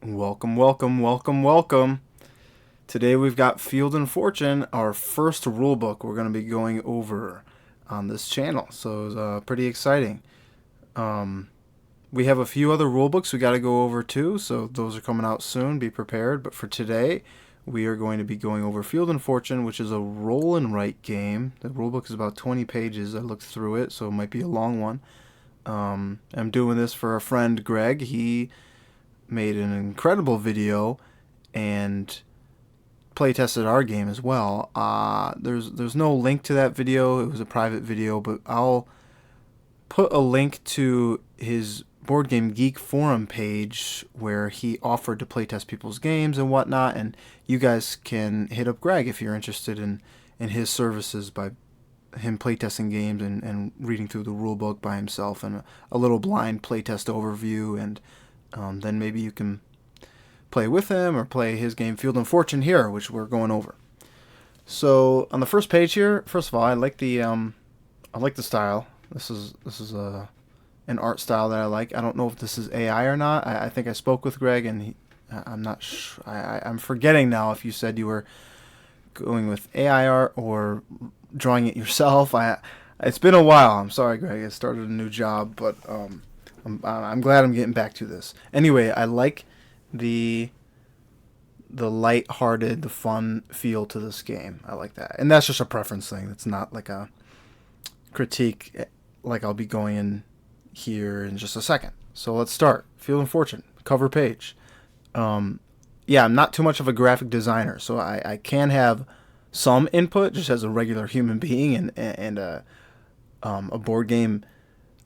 Welcome, welcome, welcome, welcome. Today we've got Field and Fortune, our first rule book we're going to be going over on this channel. So it's pretty exciting. We have a few other rule books we got to go over too, so those are coming out soon. Be prepared. But for today, we are going to be going over Field and Fortune, which is a roll and write game. The rule book is about 20 pages. I looked through it, so it might be a long one. I'm doing this for a friend, Greg. He made an incredible video and play tested our game as well. There's no link to that video. It was a private video, but I'll put a link to his Board Game Geek forum page where he offered to playtest people's games and whatnot. And you guys can hit up Greg if you're interested in his services by him playtesting games and reading through the rule book by himself and a little blind playtest overview. And then maybe you can play with him or play his game Field and Fortune here, which we're going over. So on the first page here, first of all, I like the style. This is an art style that I like. I don't know if this is AI or not. I think I spoke with Greg, and I'm not sure. I'm forgetting now if you said you were going with AI art or drawing it yourself. It's been a while. I'm sorry, Greg. I started a new job, but I'm glad I'm getting back to this. Anyway, I like the light-hearted, the fun feel to this game. I like that, and that's just a preference thing. It's not like a critique, like I'll be going in here in just a second. So let's start. Field and Fortune, cover page. Yeah, I'm not too much of a graphic designer, so I can have some input just as a regular human being and a board game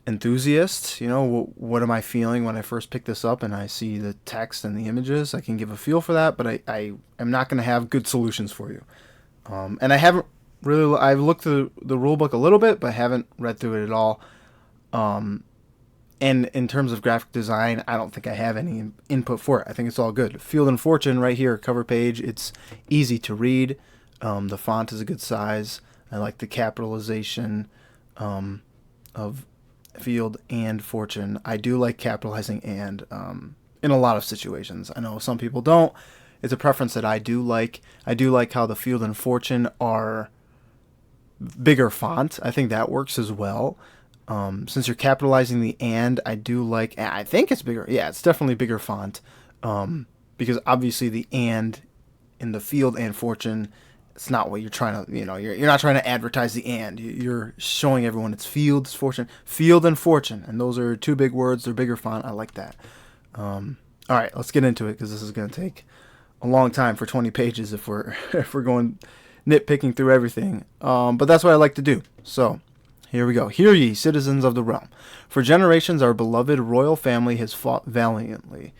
enthusiast. You know, what am I feeling when I first pick this up and I see the text and the images? I can give a feel for that, but I am not going to have good solutions for you. And I haven't really, I've looked through the rule book a little bit, but I haven't read through it at all. And in terms of graphic design, I don't think I have any input for it. I think it's all good. Field and Fortune right here, cover page. It's easy to read. The font is a good size. I like the capitalization of Field and Fortune. I do like capitalizing and in a lot of situations. I know some people don't. It's a preference that I do like. I do like how the Field and Fortune are bigger font. I think that works as well. Since you're capitalizing the and, I do like, I think it's bigger. Yeah, it's definitely bigger font. Because obviously the and in the Field and Fortune, it's not what you're trying to, you're not trying to advertise the and. You're showing everyone it's Field, it's Fortune, Field and Fortune. And those are two big words. They're bigger font. I like that. All right, let's get into it because this is going to take a long time for 20 pages if we're going nitpicking through everything. But that's what I like to do. So here we go. Hear ye, citizens of the realm. For generations our beloved royal family has fought valiantly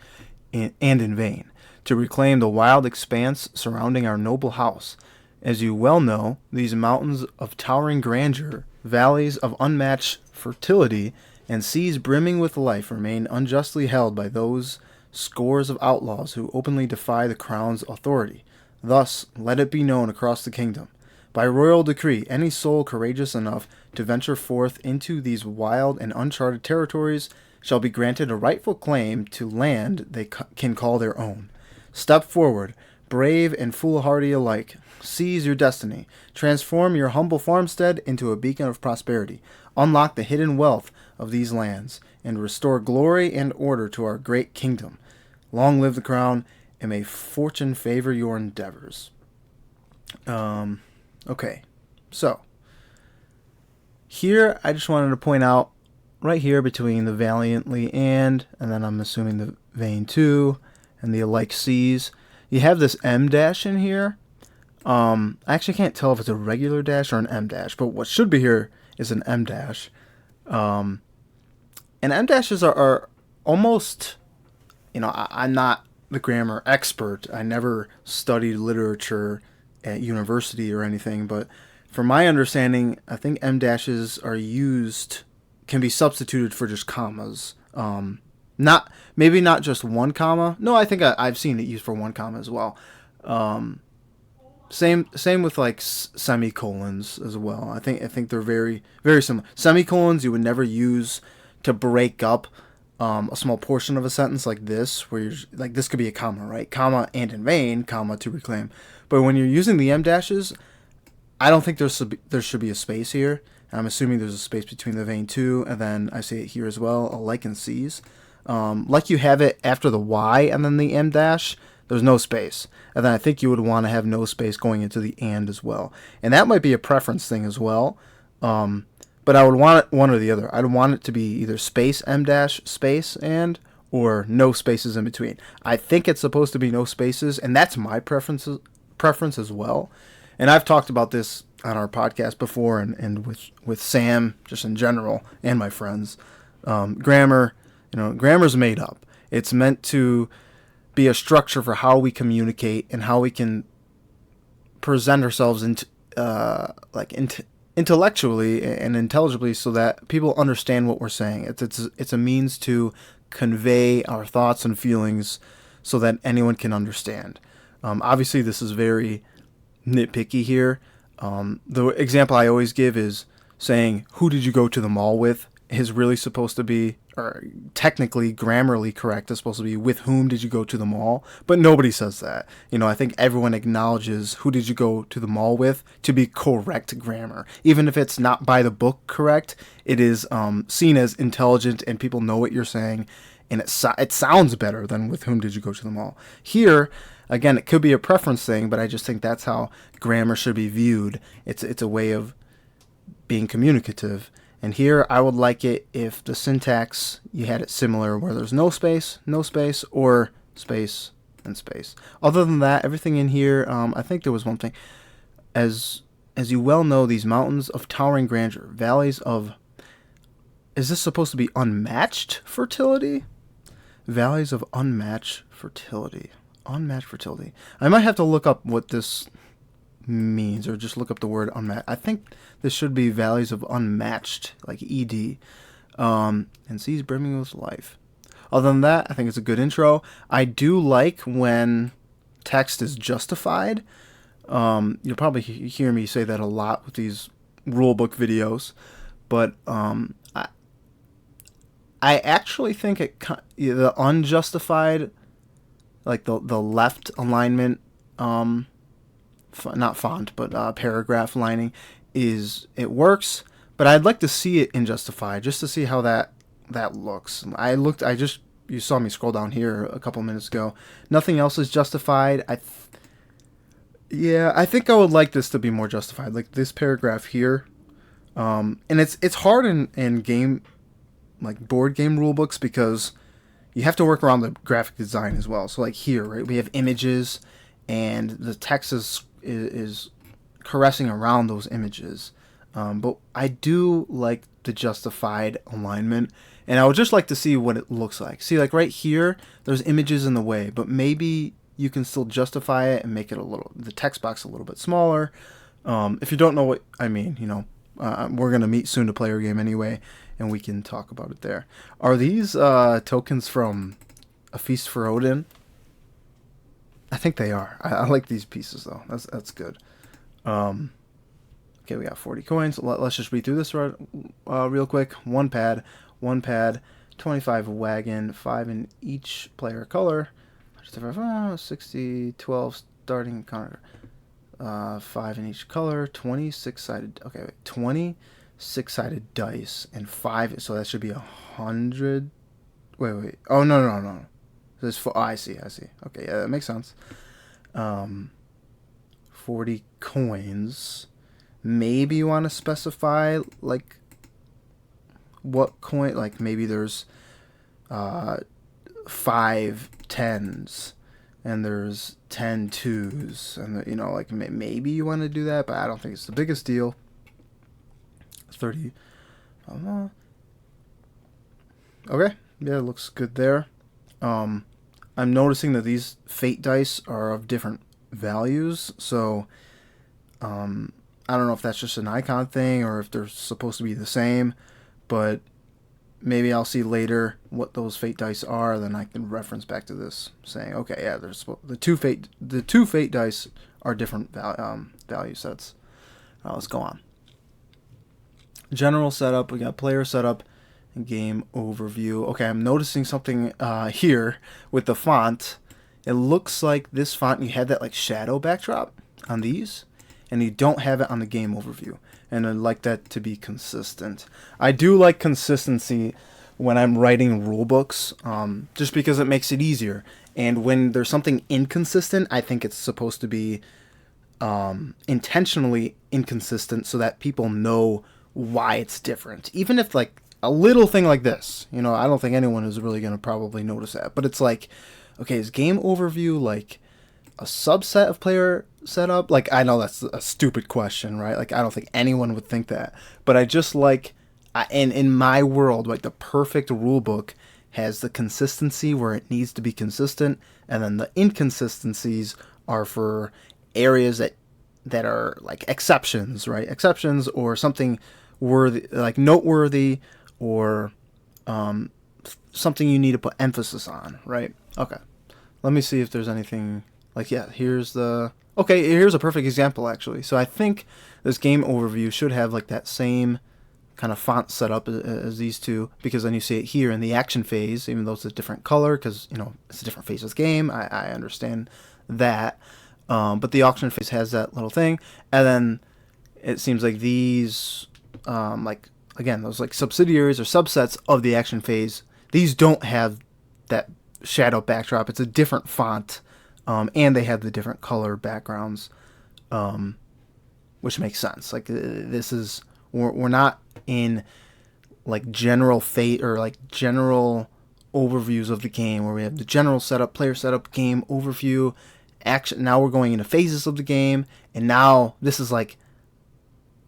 and in vain to reclaim the wild expanse surrounding our noble house. As you well know, these mountains of towering grandeur, valleys of unmatched fertility, and seas brimming with life remain unjustly held by those scores of outlaws who openly defy the crown's authority. Thus, let it be known across the kingdom, by royal decree, any soul courageous enough to venture forth into these wild and uncharted territories shall be granted a rightful claim to land they can call their own. Step forward, brave and foolhardy alike. Seize your destiny. Transform your humble farmstead into a beacon of prosperity. Unlock the hidden wealth of these lands, and restore glory and order to our great kingdom. Long live the crown, and may fortune favor your endeavors. Okay, so here I just wanted to point out right here between the valiantly and then I'm assuming the vain too, and the alike seas, you have this M dash in here. I actually can't tell if it's a regular dash or an M dash, but what should be here is an M dash. And M dashes are almost, I'm not the grammar expert. I never studied literature at university or anything, but from my understanding, I think M dashes can be substituted for just commas. Maybe not just one comma. No, I think I've seen it used for one comma as well. Same with like semicolons as well. I think they're very very similar. Semicolons you would never use to break up a small portion of a sentence like this, where you're like, this could be a comma, right? Comma and in vain, comma to reclaim. But when you're using the em dashes, I don't think there should be a space here. I'm assuming there's a space between the vein too, and then I say it here as well, a like and C's. Like you have it after the Y and then the em dash, there's no space. And then I think you would want to have no space going into the and as well. And that might be a preference thing as well. But I would want it one or the other. I'd want it to be either space em dash space and, or no spaces in between. I think it's supposed to be no spaces, and that's my preference as well. And I've talked about this on our podcast before, and with Sam, just in general, and my friends. Grammar, grammar's made up. It's meant to be a structure for how we communicate and how we can present ourselves intellectually and intelligibly, so that people understand what we're saying. It's a means to convey our thoughts and feelings so that anyone can understand. Obviously, this is very nitpicky here. The example I always give is saying, "Who did you go to the mall with?" is really supposed to be, or technically grammarly correct, is supposed to be, "With whom did you go to the mall?" But nobody says that. I think everyone acknowledges "who did you go to the mall with" to be correct grammar. Even if it's not by the book correct, it is seen as intelligent and people know what you're saying, and it sounds better than "with whom did you go to the mall." Here, again, it could be a preference thing, but I just think that's how grammar should be viewed. It's a way of being communicative. And here, I would like it if the syntax, you had it similar, where there's no space, or space, and space. Other than that, everything in here, I think there was one thing. As you well know, these mountains of towering grandeur, valleys of... Is this supposed to be unmatched fertility? Valleys of unmatched fertility. Unmatched fertility. I might have to look up what this means, or just look up the word unmatched. I think this should be valleys of unmatched, like ED, and seas brimming with life. Other than that, I think it's a good intro. I do like when text is justified. You'll probably hear me say that a lot with these rulebook videos, but I actually think the unjustified, like the left alignment, not font, but paragraph lining, it works, but I'd like to see it in justified, just to see how that looks. You saw me scroll down here a couple minutes ago. Nothing else is justified. I think I would like this to be more justified, like this paragraph here. And it's hard in game, like board game rule books, because you have to work around the graphic design as well. So like here, right, we have images, and the text is caressing around those images. But I do like the justified alignment, and I would just like to see what it looks like. See, like right here, there's images in the way, but maybe you can still justify it and make it the text box a little bit smaller. If you don't know what I mean, we're going to meet soon to play our game anyway, and we can talk about it there. Are these tokens from A Feast for Odin? I think they are. I like these pieces, though. That's good. Okay, we got 40 coins. Let's just read through this real quick. One pad, 25 wagon, 5 in each player color. 60, 12 starting counter. 5 in each color, 26-sided. Okay, wait, 26-sided dice and 5. So that should be 100. Wait. Oh no. There's 4. Oh, I see. Okay, yeah, that makes sense. 40 coins. Maybe you want to specify like what coin. Like maybe there's 5 10s. And there's 10 2s, and like maybe you want to do that, but I don't think it's the biggest deal. 30. Okay, yeah, it looks good there. I'm noticing that these fate dice are of different values, so I don't know if that's just an icon thing or if they're supposed to be the same, but maybe I'll see later what those fate dice are, then I can reference back to this, saying, okay, yeah, there's the two fate dice are different value sets. Let's go on. General setup, we got player setup Game overview. Okay, I'm noticing something here with the font. It looks like this font, you had that like shadow backdrop on these, and you don't have it on the game overview. And I'd like that to be consistent. I do like consistency when I'm writing rule books, just because it makes it easier. And when there's something inconsistent, I think it's supposed to be intentionally inconsistent so that people know why it's different. Even if like a little thing like this, you know, I don't think anyone is really going to probably notice that. But it's like, okay, is game overview like a subset of player setup? Like, I know that's a stupid question, right? Like, I don't think anyone would think that. But I just like, in my world, like the perfect rule book has the consistency where it needs to be consistent, and then the inconsistencies are for areas that are like exceptions, right? Exceptions or something worthy, like noteworthy, or something you need to put emphasis on, right? Okay, let me see if there's anything like, yeah, here's a perfect example actually. So I think this game overview should have like that same kind of font setup as these two, because then you see it here in the action phase, even though it's a different color, because you know it's a different phase of the game. I understand that, but the auction phase has that little thing, and then it seems like these, like again, those like subsidiaries or subsets of the action phase, these don't have that shadow backdrop. It's a different font, and they have the different color backgrounds, which makes sense. Like this is, we're not in like general fate or like general overviews of the game where we have the general setup, player setup, game overview, action. Now we're going into phases of the game, and now this is like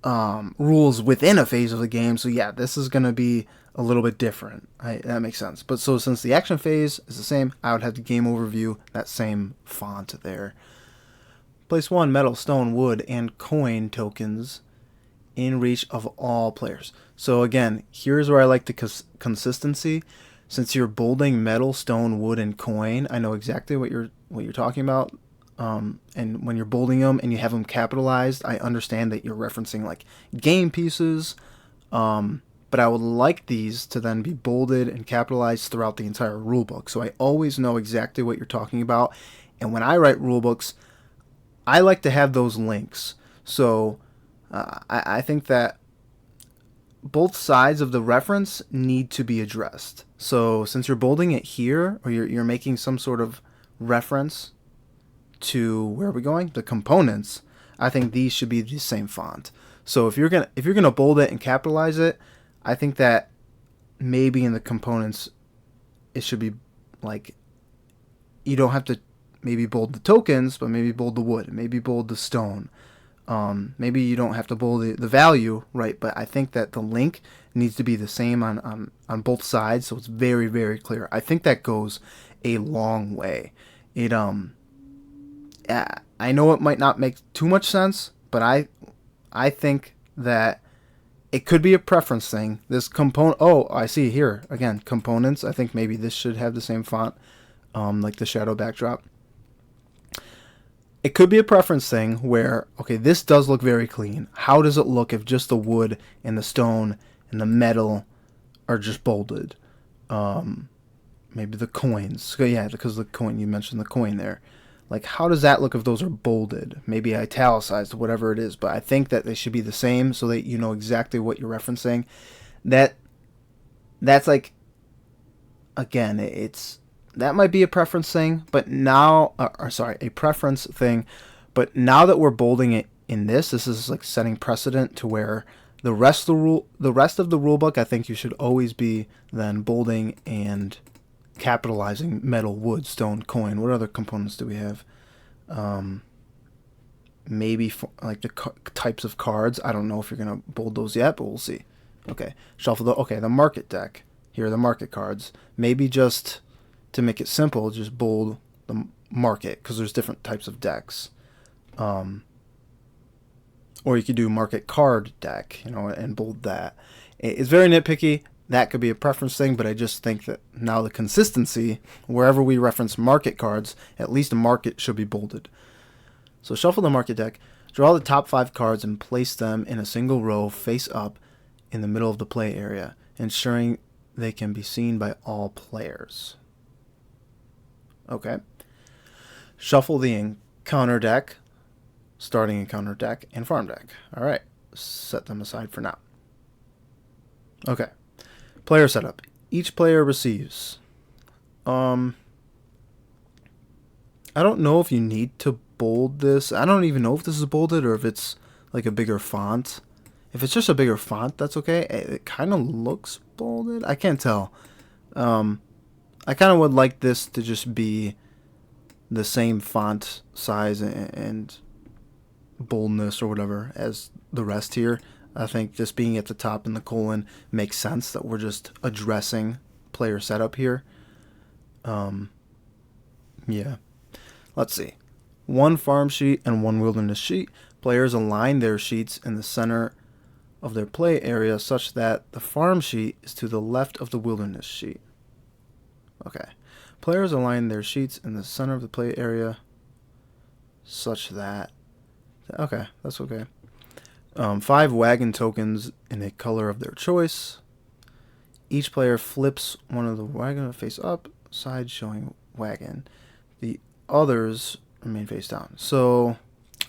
rules within a phase of the game. So yeah, this is going to be a little bit different. That makes sense. But so since the action phase is the same, I would have the game overview, that same font there. Place 1 metal, stone, wood, and coin tokens in reach of all players. So again, here's where I like the consistency. Since you're bolding metal, stone, wood, and coin, I know exactly what you're talking about. And when you're bolding them and you have them capitalized, I understand that you're referencing like game pieces. But I would like these to then be bolded and capitalized throughout the entire rulebook, so I always know exactly what you're talking about. And when I write rulebooks, I like to have those links. So I think that both sides of the reference need to be addressed. So since you're bolding it here, or you're making some sort of reference to, where are we going? The components. I think these should be the same font. So if you're gonna bold it and capitalize it, I think that maybe in the components it should be like, you don't have to maybe bold the tokens, but maybe bold the wood, maybe bold the stone. Maybe you don't have to bold the value, right? But I think that the link needs to be the same on both sides, so it's very, very clear. I think that goes a long way. It I know it might not make too much sense, but I think that it could be a preference thing. This component, oh, I see here again, components. I think maybe this should have the same font, like the shadow backdrop. It could be a preference thing where, okay, this does look very clean. How does it look if just the wood and the stone and the metal are just bolded? Maybe the coins. So yeah, because the coin, you mentioned the coin there. Like, how does that look if those are bolded? Maybe italicized, whatever it is. But I think that they should be the same so that you know exactly what you're referencing. That's like, again, that might be a preference thing, but now, a preference thing. But now that we're bolding it in this is like setting precedent to where the rest of the rule book, I think you should always be then bolding and capitalizing metal, wood, stone, coin. What other components do we have? Maybe like the types of cards. I don't know if you're gonna bold those yet, but we'll see. Okay, shuffle the market deck. Here are the market cards. Maybe just to make it simple, just bold the market, because there's different types of decks. Or you could do market card deck, and bold that. It's very nitpicky. That could be a preference thing, but I just think that now the consistency, wherever we reference market cards, at least a market should be bolded. So shuffle the market deck, draw the top 5 cards and place them in a single row face up in the middle of the play area, ensuring they can be seen by all players. Okay. Shuffle the encounter deck, starting encounter deck, and farm deck. All right. Set them aside for now. Okay. Player setup. Each player receives. I don't know if you need to bold this. I don't even know if this is bolded or if it's like a bigger font. If it's just a bigger font, that's okay. It kind of looks bolded. I can't tell. I kind of would like this to just be the same font size and boldness or whatever as the rest here. I think just being at the top in the colon makes sense that we're just addressing player setup here. Yeah. Let's see. One farm sheet and one wilderness sheet. Players align their sheets in the center of their play area such that the farm sheet is to the left of the wilderness sheet. Okay. Players align their sheets in the center of the play area such that... Okay, that's okay. 5 wagon tokens in a color of their choice. Each player flips one of the wagon face up, side showing wagon. The others remain face down. So,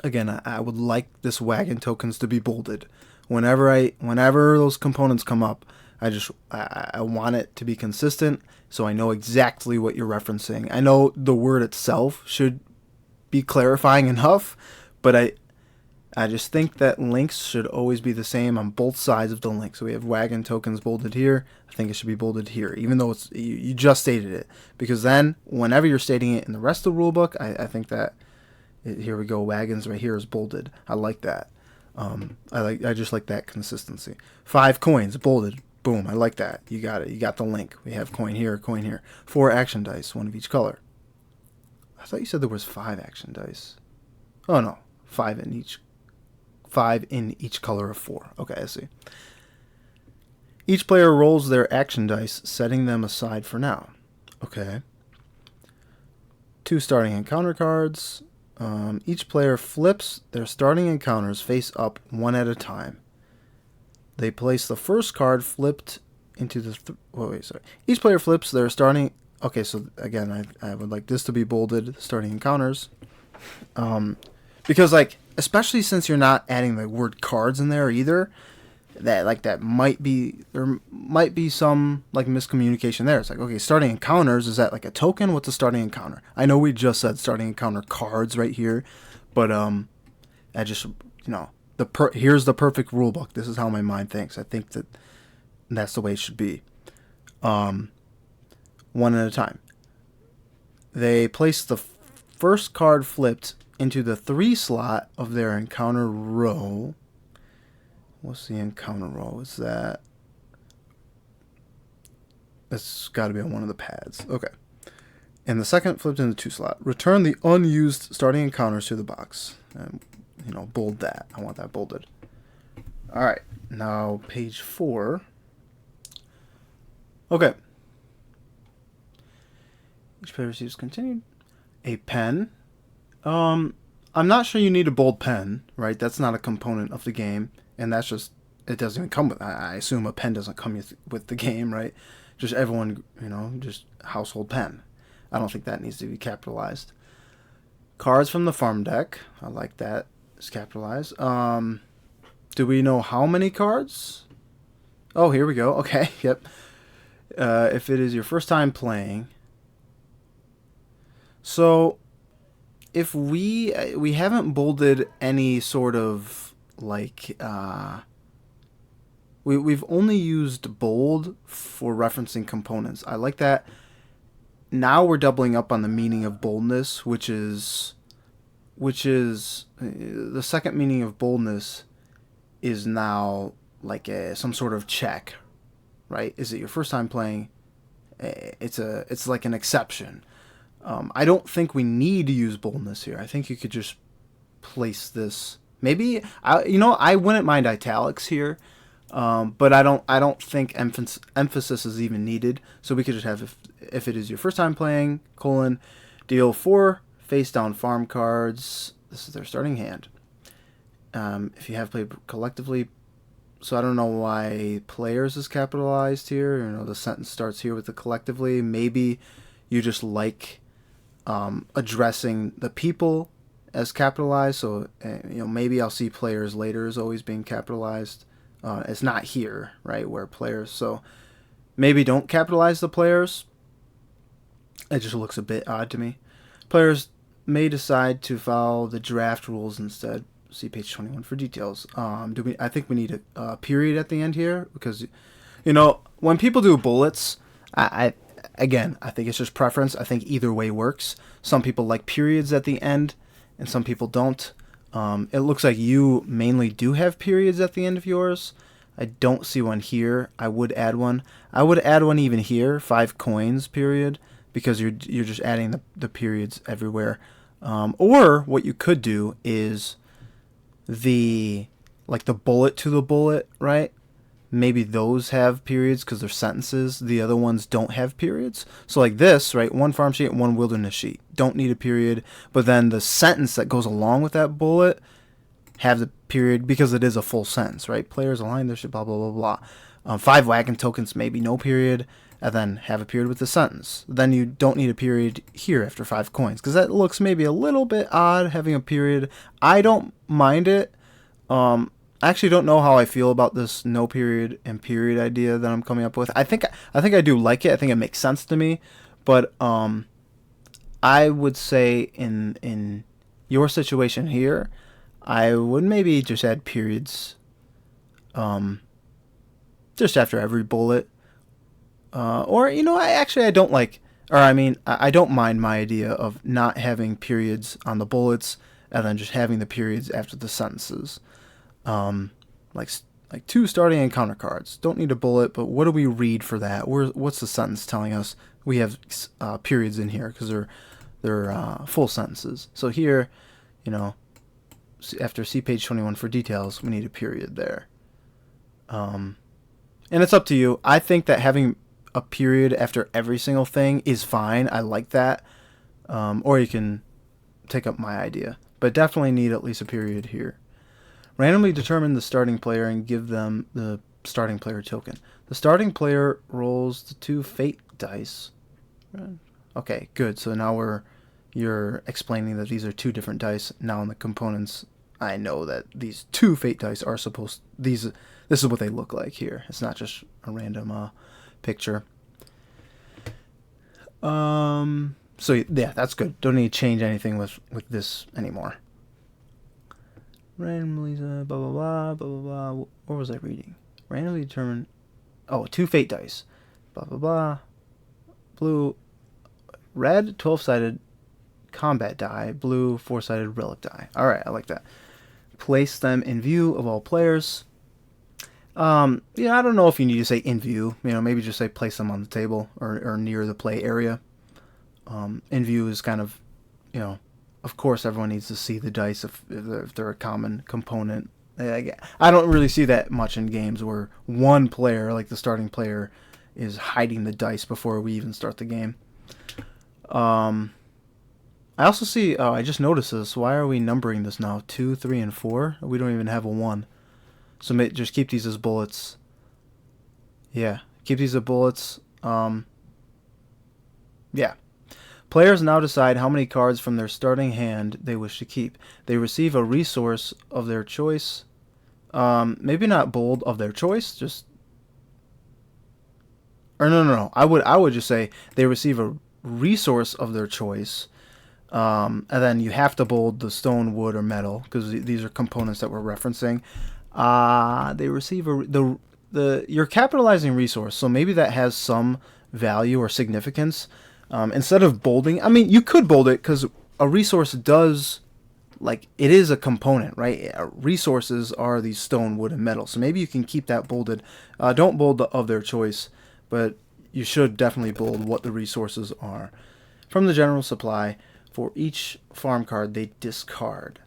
again, I would like this wagon tokens to be bolded. Whenever those components come up, I want it to be consistent, so I know exactly what you're referencing. I know the word itself should be clarifying enough, but I just think that links should always be the same on both sides of the link. So we have wagon tokens bolded here. I think it should be bolded here, even though it's you just stated it. Because then, whenever you're stating it in the rest of the rulebook, I think that here we go. Wagons right here is bolded. I like that. I just like that consistency. 5 coins bolded. Boom. I like that. You got it. You got the link. We have coin here, coin here. 4 action dice, 1 of each color. I thought you said there was 5 action dice. Oh no, 5 in each. 5 in each color of 4. Okay, I see. Each player rolls their action dice, setting them aside for now. Okay. 2 starting encounter cards. Each player flips their starting encounters face up one at a time. They place the first card flipped into the... sorry. Each player flips their starting... Okay, so again, I would like this to be bolded, starting encounters. Because, like, especially since you're not adding the word cards in there either, that might be... There might be some, like, miscommunication there. It's like, okay, starting encounters, is that, like, a token? What's a starting encounter? I know we just said starting encounter cards right here, but, I just, here's the perfect rule book. This is how my mind thinks. I think that's the way it should be. One at a time. They place the first card flipped into the 3 slot of their encounter row. What's the encounter row? Is that... It's got to be on one of the pads. Okay. And the second flipped into 2 slot. Return the unused starting encounters to the box. And, bold that. I want that bolded. All right. Now, page 4. Okay. Each player receives continued. A pen. I'm not sure you need a bold pen, right? That's not a component of the game. And that's just, it doesn't even come with, I assume a pen doesn't come with the game, right? Just everyone, just household pen. I don't think that needs to be capitalized. Cards from the farm deck. I like that. It's capitalized. Do we know how many cards? Oh, here we go. Okay, yep. If it is your first time playing. So, if we haven't bolded any sort of, like, we've only used bold for referencing components. I like that. Now we're doubling up on the meaning of boldness, which is the second meaning of boldness is now like some sort of check, right? Is it your first time playing? It's like an exception. I don't think we need to use boldness here. I think you could just place this. Maybe I wouldn't mind italics here, but I don't think emphasis is even needed. So we could just have if it is your first time playing, deal 4 face down farm cards. This is their starting hand. If you have played collectively, So I don't know why players is capitalized here. You know, the sentence starts here with the collectively. Maybe you just like addressing the people as capitalized. So you know, maybe I'll see players later as always being capitalized. It's not here, right, where players. So maybe don't capitalize the players. It just looks a bit odd to me. Players may decide to follow the draft rules instead. See page 21 for details. Do we? I think we need a period at the end here because, you know, when people do bullets, I again, I think it's just preference. I think either way works. Some people like periods at the end, and some people don't. It looks like you mainly do have periods at the end of yours. I don't see one here. I would add one. I would add one even here, 5 coins period, because you're just adding the periods everywhere. Or what you could do is the bullet to the bullet, right? Maybe those have periods because they're sentences. The other ones don't have periods. So like this, right? 1 farm sheet, 1 wilderness sheet. Don't need a period. But then the sentence that goes along with that bullet have the period because it is a full sentence, right? Players align their shit, blah, blah, blah, blah. 5 wagon tokens, maybe no period. And then have a period with the sentence. Then you don't need a period here after 5 coins because that looks maybe a little bit odd having a period. I don't mind it. I actually don't know how I feel about this no period and period idea that I'm coming up with. I think I do like it. I think it makes sense to me, but I would say in your situation here, I would maybe just add periods just after every bullet. Or, you know, I don't like, or I mean, I don't mind my idea of not having periods on the bullets and then just having the periods after the sentences. Like 2 starting encounter cards. Don't need a bullet, but what do we read for that? What's the sentence telling us? We have periods in here because they're full sentences. So here, you know, after see page 21 for details, we need a period there. And it's up to you. I think that having a period after every single thing is fine. I like that. Or you can take up my idea. But definitely need at least a period here. Randomly determine the starting player and give them the starting player token. The starting player rolls the 2 fate dice. Okay, good. So now you're explaining that these are 2 different dice. Now in the components, I know that these 2 fate dice are this is what they look like here. It's not just a random picture. So yeah, that's good. Don't need to change anything with this anymore. Randomly blah blah blah blah blah blah. What was I reading? Randomly determine. Oh, 2 fate dice. Blah blah blah. Blue, red 12-sided combat die. Blue 4-sided relic die. All right, I like that. Place them in view of all players. Yeah, I don't know if you need to say in view. You know, maybe just say place them on the table or near the play area. In view is kind of, you know, of course everyone needs to see the dice if they're a common component. I don't really see that much in games where one player, like the starting player, is hiding the dice before we even start the game. I also see, oh, I just noticed this. Why are we numbering this now? 2, 3, and 4? We don't even have a 1. So just keep these as bullets. Yeah, keep these as bullets. Yeah. Players now decide how many cards from their starting hand they wish to keep. They receive a resource of their choice. Maybe not bold of their choice, just... Or no. I would just say they receive a resource of their choice. And then you have to bold the stone, wood, or metal, because these are components that we're referencing. They receive you're capitalizing resource, so maybe that has some value or significance. Instead of bolding, I mean, you could bold it because a resource does, like, it is a component, right? Resources are these stone, wood, and metal, so maybe you can keep that bolded. Don't bold the of their choice, but you should definitely bold what the resources are. From the general supply, for each farm card they discard.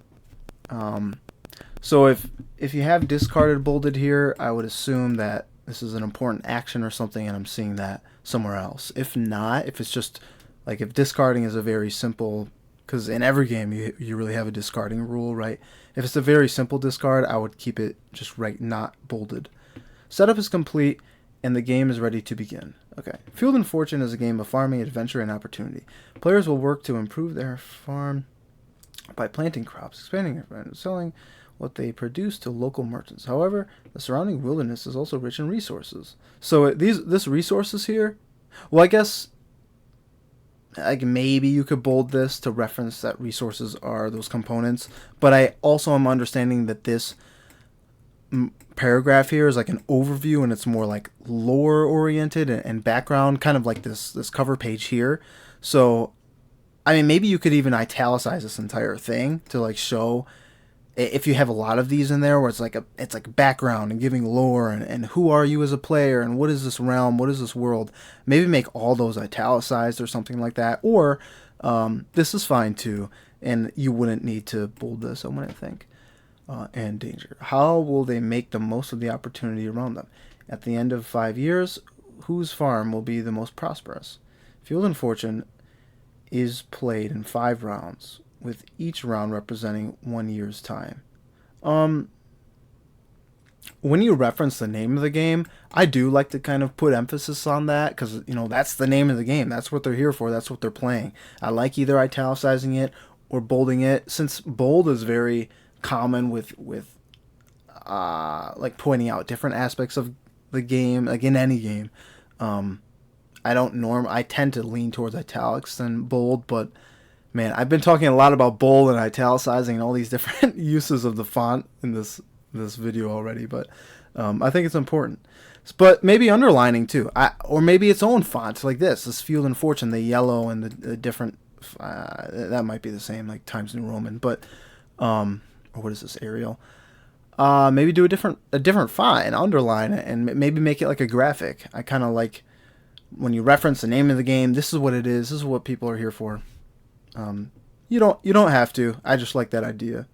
So if you have discarded bolded here, I would assume that this is an important action or something, and I'm seeing that somewhere else. If not, if it's just like if discarding is a very simple because in every game you really have a discarding rule, right? If it's a very simple discard, I would keep it just right, not bolded. Setup is complete, and the game is ready to begin. Okay. Field and Fortune is a game of farming, adventure, and opportunity. Players will work to improve their farm by planting crops, expanding and selling what they produce to local merchants. However, the surrounding wilderness is also rich in resources. So this resources here, well, I guess like maybe you could bold this to reference that resources are those components, but I also am understanding that this paragraph here is like an overview, and it's more like lore oriented and background, kind of like this cover page here. So I mean, maybe you could even italicize this entire thing to like show, if you have a lot of these in there where it's like background and giving lore and who are you as a player and what is this realm, what is this world, maybe make all those italicized or something like that. Or this is fine too, and you wouldn't need to bold this, I wouldn't think. And danger. How will they make the most of the opportunity around them? At the end of 5 years, whose farm will be the most prosperous? Field and Fortune is played in 5 rounds, with each round representing 1 year's time. When you reference the name of the game, I do like to kind of put emphasis on that, because that's the name of the game. That's what they're here for. That's what they're playing. I like either italicizing it or bolding it, since bold is very common with like pointing out different aspects of the game, like in any game. I tend to lean towards italics than bold, but man, I've been talking a lot about bold and italicizing and all these different uses of the font in this video already, but I think it's important. But maybe underlining too, or maybe its own font like this Field and Fortune, the yellow and the different, that might be the same, like Times New Roman, but or what is this, Arial? Maybe do a different font and underline it, and maybe make it like a graphic. I kind of like when you reference the name of the game. This is what it is. This is what people are here for. You don't have to. I just like that idea.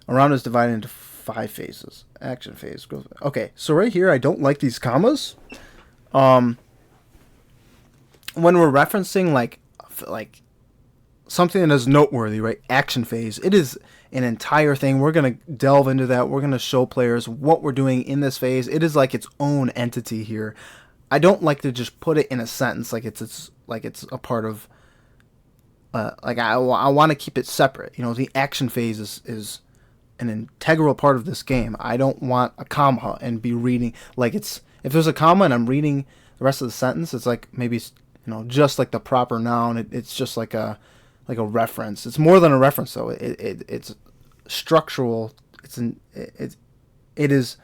A round is divided into 5 phases. Action phase, growth. Okay, so right here, I don't like these commas. When we're referencing like something that is noteworthy, right? Action phase. It is an entire thing. We're going to delve into that. We're going to show players what we're doing in this phase. It is like its own entity here. I don't like to just put it in a sentence like it's a part of, I want to keep it separate. The action phase is an integral part of this game. I don't want a comma and be reading like if there's a comma and I'm reading the rest of the sentence, it's like maybe just like the proper noun. It's just like a reference. It's more than a reference though. It's structural. It is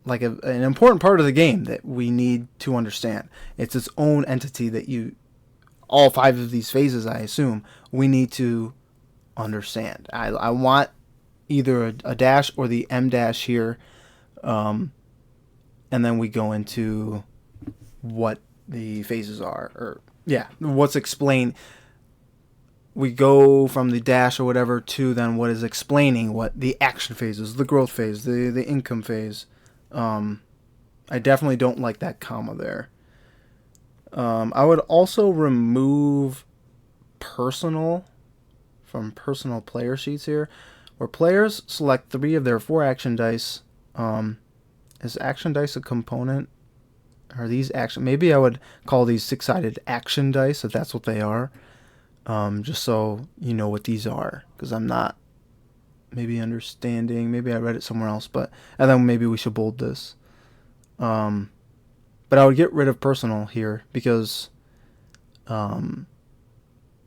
like an important part of the game that we need to understand. It's its own entity that all 5 of these phases, I assume, we need to understand. I want either a dash or the M dash here, and then we go into what the phases are, or what's explained. We go from the dash or whatever to then what is explaining what the action phase is, the growth phase, the income phase. I definitely don't like that comma there. I would also remove personal from personal player sheets here, where players select 3 of their 4 action dice. Is action dice a component? Are these action? Maybe I would call these 6-sided action dice if that's what they are. Just so you know what these are, because I'm not maybe understanding. Maybe I read it somewhere else, and then maybe we should bold this. But I would get rid of personal here, because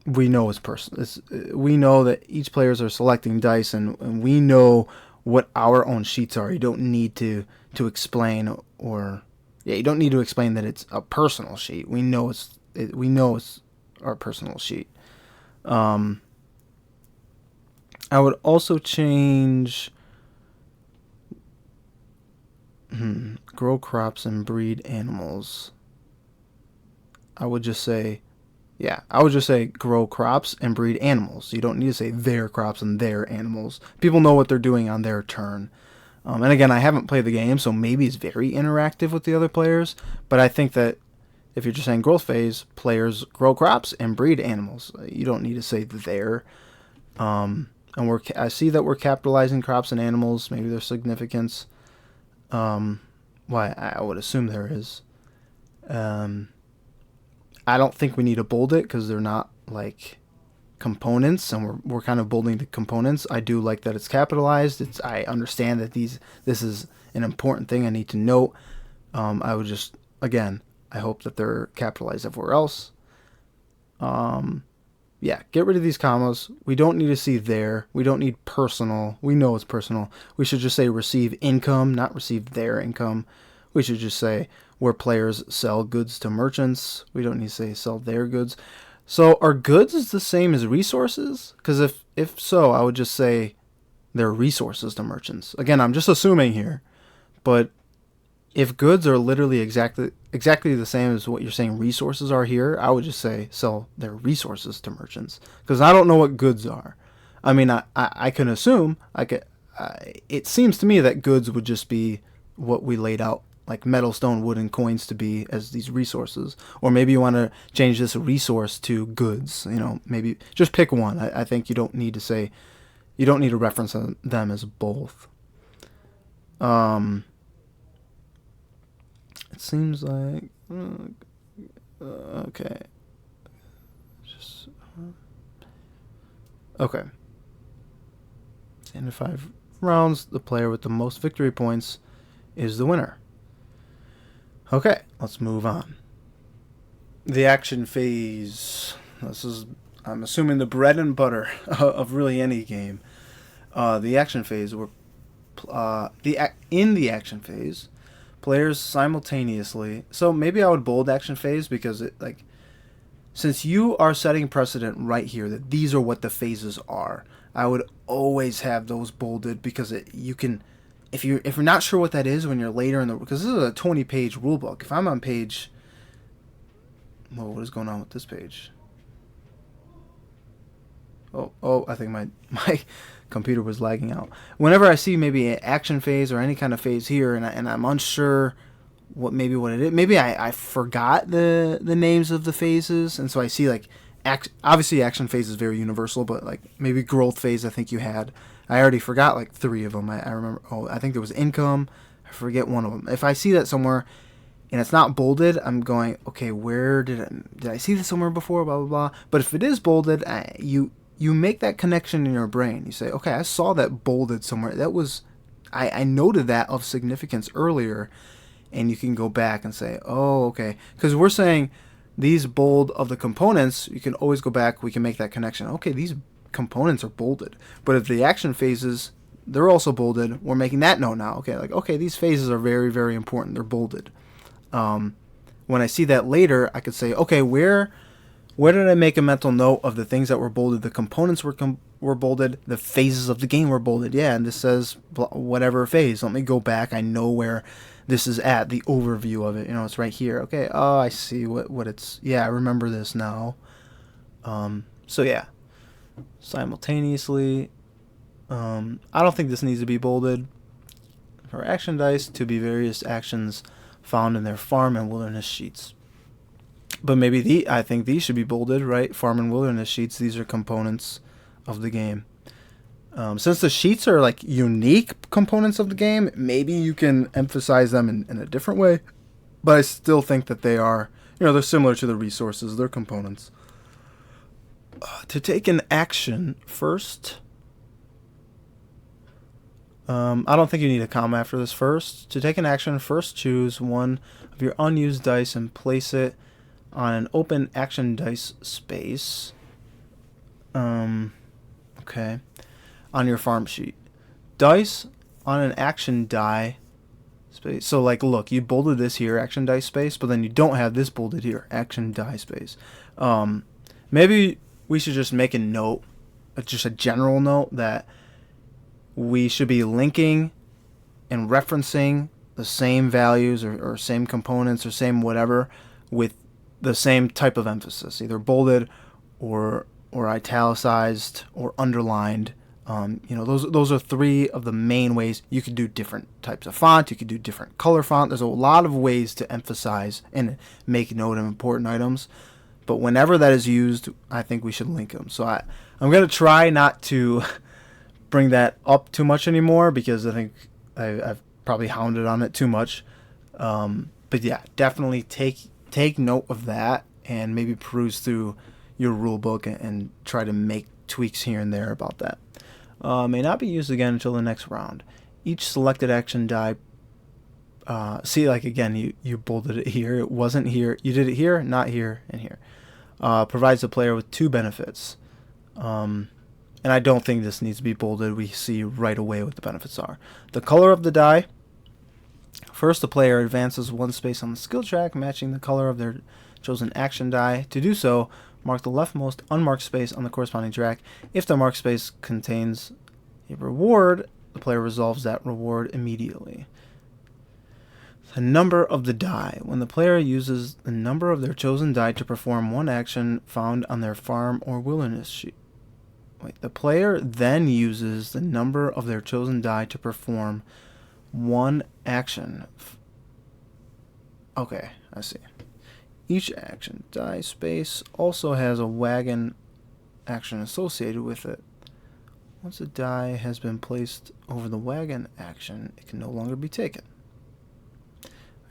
we know it's personal. We know that each players are selecting dice, and we know what our own sheets are. You don't need to explain, or you don't need to explain that it's a personal sheet. We know it's our personal sheet. I would also change grow crops and breed animals. I would just say grow crops and breed animals. You don't need to say their crops and their animals. People know what they're doing on their turn. And again, I haven't played the game, so maybe it's very interactive with the other players, but I think that if you're just saying growth phase, players grow crops and breed animals. You don't need to say there. And I see that we're capitalizing crops and animals. Maybe there's significance. Why, I would assume there is. I don't think we need to bold it because they're not like components, and we're kind of bolding the components. I do like that it's capitalized. I understand that this is an important thing I need to note. I would just, again, I hope that they're capitalized everywhere else. Yeah, get rid of these commas. We don't need to see there. We don't need personal. We know it's personal. We should just say receive income, not receive their income. We should just say where players sell goods to merchants. We don't need to say sell their goods. So are goods the same as resources? Because if so, I would just say they're resources to merchants. Again, I'm just assuming here. But if goods are literally exactly the same as what you're saying resources are here, I would just say sell their resources to merchants. Because I don't know what goods are. I mean, I can assume. It seems to me that goods would just be what we laid out, like metal, stone, wood, and coins to be as these resources. Or maybe you want to change this resource to goods. Maybe just pick one. I think you don't need to reference them as both. It seems like okay. Okay. At the end of 5 rounds, the player with the most victory points is the winner. Okay, let's move on. The action phase. This is, I'm assuming, the bread and butter of really any game. The action phase, in the action phase, players simultaneously. So maybe I would bold action phase because since you are setting precedent right here that these are what the phases are, I would always have those bolded because you can. If you're not sure what that is when you're later in because this is a 20-page rule book. If I'm on page, well, what is going on with this page? Oh, I think my computer was lagging out. Whenever I see maybe an action phase or any kind of phase here, and I'm unsure what it is. Maybe I forgot the names of the phases, and so I see obviously action phase is very universal, but maybe growth phase I think you had. I already forgot 3 of them. I remember. Oh, I think there was income. I forget one of them. If I see that somewhere and it's not bolded, I'm going, okay, where did I see this somewhere before? Blah blah blah. But if it is bolded, you make that connection in your brain. You say, okay, I saw that bolded somewhere. That was, I noted that of significance earlier, and you can go back and say, oh, okay, because we're saying these bold of the components. You can always go back. We can make that connection. Okay, these components are bolded, but if the action phases, they're also bolded, we're making that note now. Okay, these phases are very, very important. They're bolded. When I see that later, I could say, okay, where did I make a mental note of the things that were bolded? The components were bolded. The phases of the game were bolded. Yeah, and this says whatever phase. Let me go back. I know where this is at. The overview of it. It's right here. Okay. Oh, I see what it's. Yeah, I remember this now. So yeah. Simultaneously, I don't think this needs to be bolded. For action dice to be various actions found in their farm and wilderness sheets. But maybe I think these should be bolded, right? Farm and wilderness sheets. These are components of the game. Since the sheets are unique components of the game, maybe you can emphasize them in a different way. But I still think that they are, they're similar to the resources. They're components. To take an action first, I don't think you need a comma after this first. To take an action, first choose one of your unused dice and place it on an open action dice space. Okay. On your farm sheet. Dice on an action die space. So look, you bolded this here, action dice space, but then you don't have this bolded here, action die space. Maybe we should just make a note, just a general note, that we should be linking and referencing the same values or same components or same whatever with the same type of emphasis, either bolded or italicized or underlined. Those are three of the main ways. You could do different types of font. You could do different color font. There's a lot of ways to emphasize and make note of important items. But whenever that is used, I think we should link them. So I'm going to try not to bring that up too much anymore, because I think I've probably hounded on it too much. But yeah, definitely take note of that, and maybe peruse through your rule book and try to make tweaks here and there about that. May not be used again until the next round. Each selected action die. See, like again, you bolded it here. It wasn't here. You did it here, not here, and here. Provides the player with 2 benefits. And I don't think this needs to be bolded. We see right away what the benefits are. The color of the die. First, the player advances 1 space on the skill track, matching the color of their chosen action die. To do so, mark the leftmost unmarked space on the corresponding track. If the marked space contains a reward, the player resolves that reward immediately. The number of the die. When the player uses the number of their chosen die to perform 1 action found on their farm or wilderness sheet. The player then uses the number of their chosen die to perform 1 action. Okay, I see. Each action die space also has a wagon action associated with it. Once a die has been placed over the wagon action, it can no longer be taken.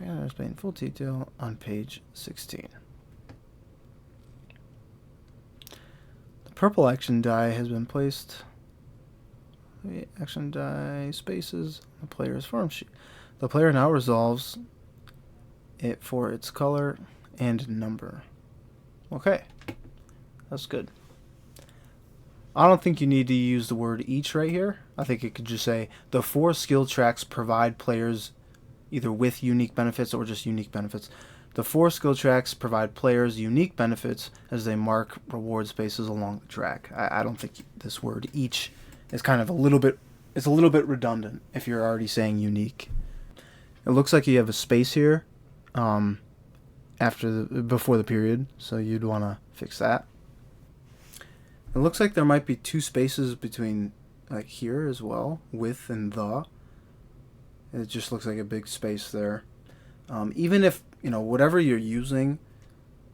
I gotta explain in full detail on page 16. The purple action die has been placed. The action die spaces on the player's farm sheet. The player now resolves it for its color and number. Okay, that's good. I don't think you need to use the word each right here. I think it could just say the 4 skill tracks provide players either with unique benefits or just unique benefits. The 4 skill tracks provide players unique benefits as they mark reward spaces along the track. I don't think this word each is kind of a little bit redundant if you're already saying unique. It looks like you have a space here before the period, so you'd want to fix that. It looks like there might be 2 spaces between like here as well, with and the. It just looks like a big space there. Even if, whatever you're using,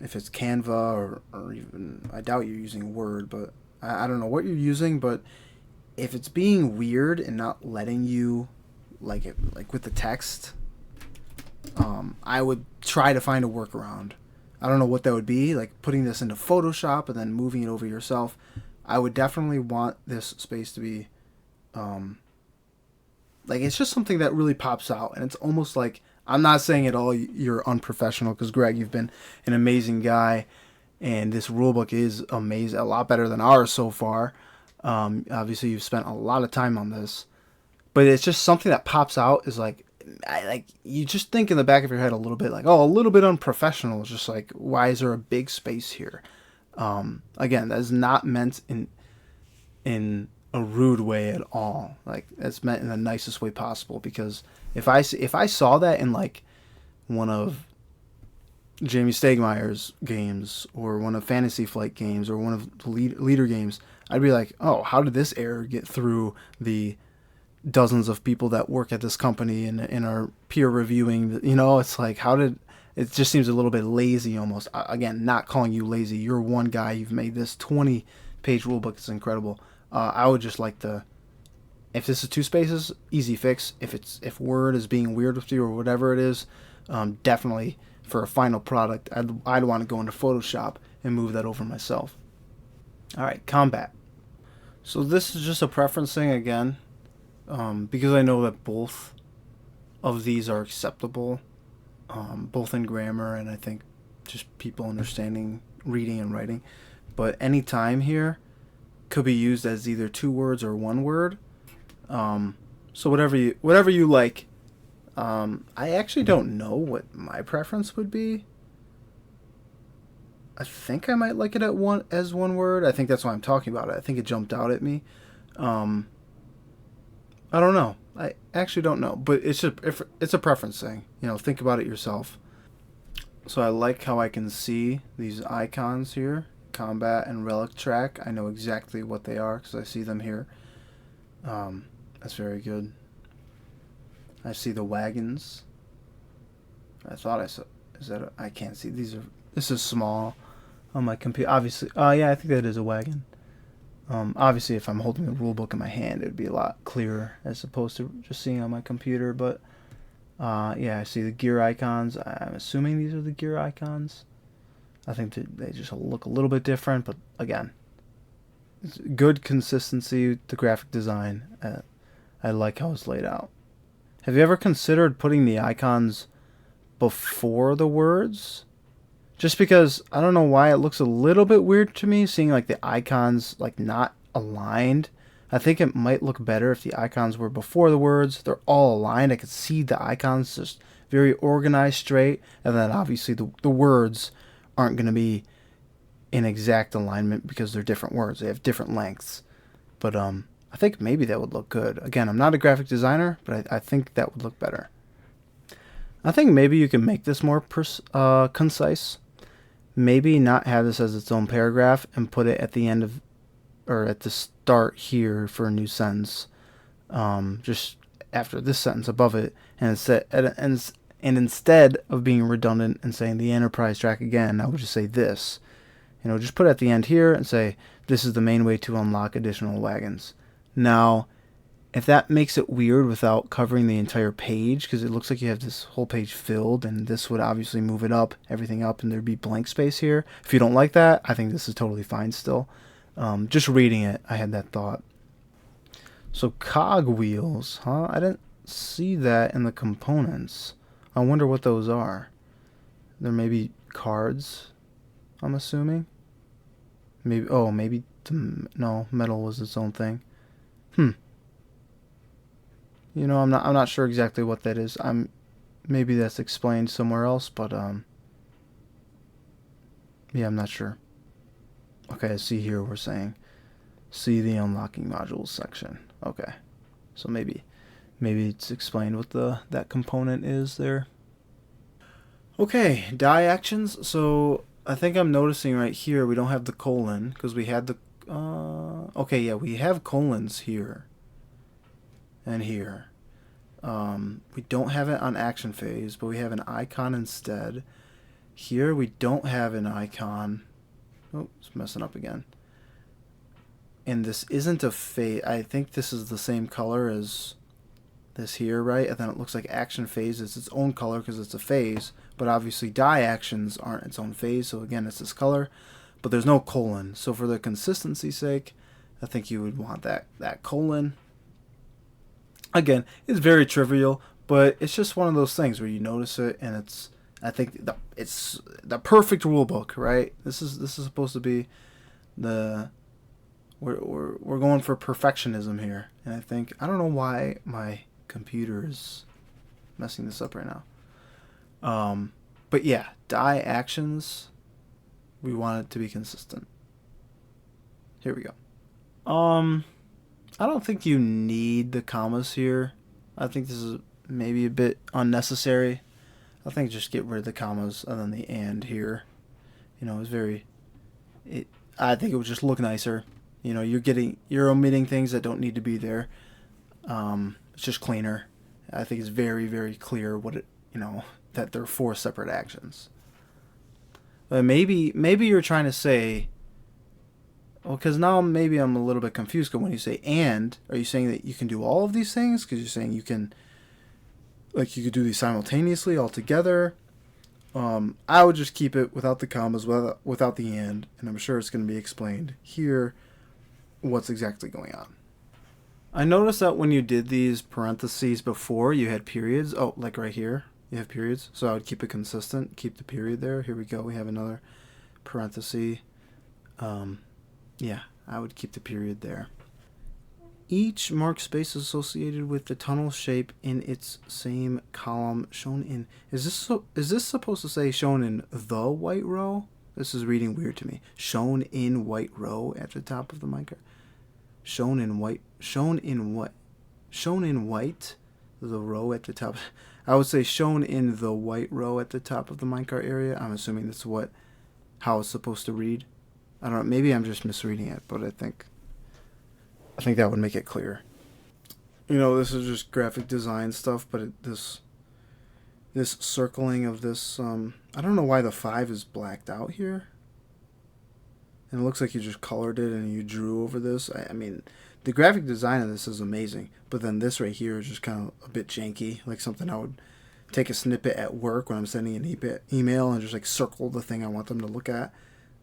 if it's Canva or even, I doubt you're using Word, but I don't know what you're using, but if it's being weird and not letting you, like with the text, I would try to find a workaround. I don't know what that would be, like putting this into Photoshop and then moving it over yourself. I would definitely want this space to be, it's just something that really pops out, and it's almost like, I'm not saying at all you're unprofessional, because Greg, you've been an amazing guy, and this rulebook is amazing, a lot better than ours so far. Obviously, you've spent a lot of time on this, but it's just something that pops out. Is like you just think in the back of your head a little bit, like, oh, a little bit unprofessional. It's just like, why is there a big space here? Again, that is not meant in a rude way at all. Like, it's meant in the nicest way possible, because if I saw that in like one of Jamie Stegmaier's games, or one of Fantasy Flight games, or one of the leader games, I'd be like, oh, how did this error get through the dozens of people that work at this company and are peer reviewing? It's like, it just seems a little bit lazy almost. Again, not calling you lazy. You're one guy. You've made this 20-page rulebook. It's incredible. I would just like if this is 2 spaces, easy fix. If Word is being weird with you or whatever it is, definitely for a final product, I'd want to go into Photoshop and move that over myself. All right, combat. So this is just a preference thing again, because I know that both of these are acceptable, both in grammar and I think just people understanding reading and writing. But any time here could be used as either 2 words or 1 word. So whatever you like. I actually don't know what my preference would be. I think I might like it as 1 word. I think that's why I'm talking about it. I think it jumped out at me. I don't know. I actually don't know, but it's a preference thing. Think about it yourself. So I like how I can see these icons here, combat and relic track. I know exactly what they are because I see them here. That's very good. I see the wagons. I thought I saw. Is that? I can't see. These are. This is small on my computer. Obviously. Yeah, I think that is a wagon. Obviously, if I'm holding the rule book in my hand, it'd be a lot clearer as opposed to just seeing on my computer. But yeah, I see the gear icons. I'm assuming these are the gear icons. I think that they just look a little bit different, but again, it's good consistency. The graphic design. I like how it's laid out. Have you ever considered putting the icons before the words? Just because I don't know why it looks a little bit weird to me seeing like the icons like not aligned. I think it might look better if the icons were before the words. They're all aligned. I could see the icons just very organized, straight, and then obviously the words aren't going to be in exact alignment because they're different words. They have different lengths. But I think maybe that would look good. Again, I'm not a graphic designer, but I think that would look better. I think maybe you can make this more concise. Maybe not have this as its own paragraph and put it at the end of, or at the start here for a new sentence. Just after this sentence above it, and instead of being redundant and saying the enterprise track again, I would just say this. Just put it at the end here and say this is the main way to unlock additional wagons. Now, if that makes it weird without covering the entire page, because it looks like you have this whole page filled, and this would obviously move it up, everything up, and there'd be blank space here. If you don't like that, I think this is totally fine still. Just reading it, I had that thought. So cog wheels, huh? I didn't see that in the components. I wonder what those are. There may be cards, I'm assuming. Maybe no, metal was its own thing. I'm not sure exactly what that is. Maybe that's explained somewhere else, but yeah, I'm not sure. Okay, I see here we're saying see the unlocking modules section. Okay. So maybe it's explained what that component is there. Okay, die actions. So I think I'm noticing right here we don't have the colon because we had the okay, yeah, we have colons here and here. We don't have it on action phase, but we have an icon instead. Here we don't have an icon. Oh, it's messing up again. And this isn't a phase. I think this is the same color as this here, right? And then it looks like action phase is its own color because it's a phase. But obviously die actions aren't its own phase, so again it's this color. But there's no colon. So for the consistency's sake, I think you would want that colon. Again, it's very trivial, but it's just one of those things where you notice it, and I think it's the perfect rule book, right? This is supposed to be we're going for perfectionism here, and I don't know why my computer is messing this up right now. But yeah, die actions, we want it to be consistent. Here we go. I don't think you need the commas here. I think this is maybe a bit unnecessary. I think just get rid of the commas and then the and here. I think it would just look nicer. You're omitting things that don't need to be there. It's just cleaner. I think it's very, very clear that they're 4 separate actions. But maybe you're trying to say, well, because now maybe I'm a little bit confused. Because when you say and, are you saying that you can do all of these things? Because you're saying you could do these simultaneously all together. I would just keep it without the commas, without the and I'm sure it's going to be explained here what's exactly going on. I noticed that when you did these parentheses before, you had periods. Oh, like right here, you have periods. So I would keep it consistent, keep the period there. Here we go. We have another parenthesis. Yeah, I would keep the period there. Each marked space is associated with the tunnel shape in its same column shown in... Is this supposed to say shown in the white row? This is reading weird to me. Shown in white row at the top of the minecart. Shown in white, the row at the top. I would say shown in the white row at the top of the minecart area. I'm assuming that's how it's supposed to read. I don't know, maybe I'm just misreading it, but I think that would make it clear. You know, this is just graphic design stuff, but this circling of this, I don't know why the 5 is blacked out here. And it looks like you just colored it and you drew over this. I mean, the graphic design of this is amazing, but then this right here is just kind of a bit janky, like something I would take a snippet at work when I'm sending an email and just like circle the thing I want them to look at.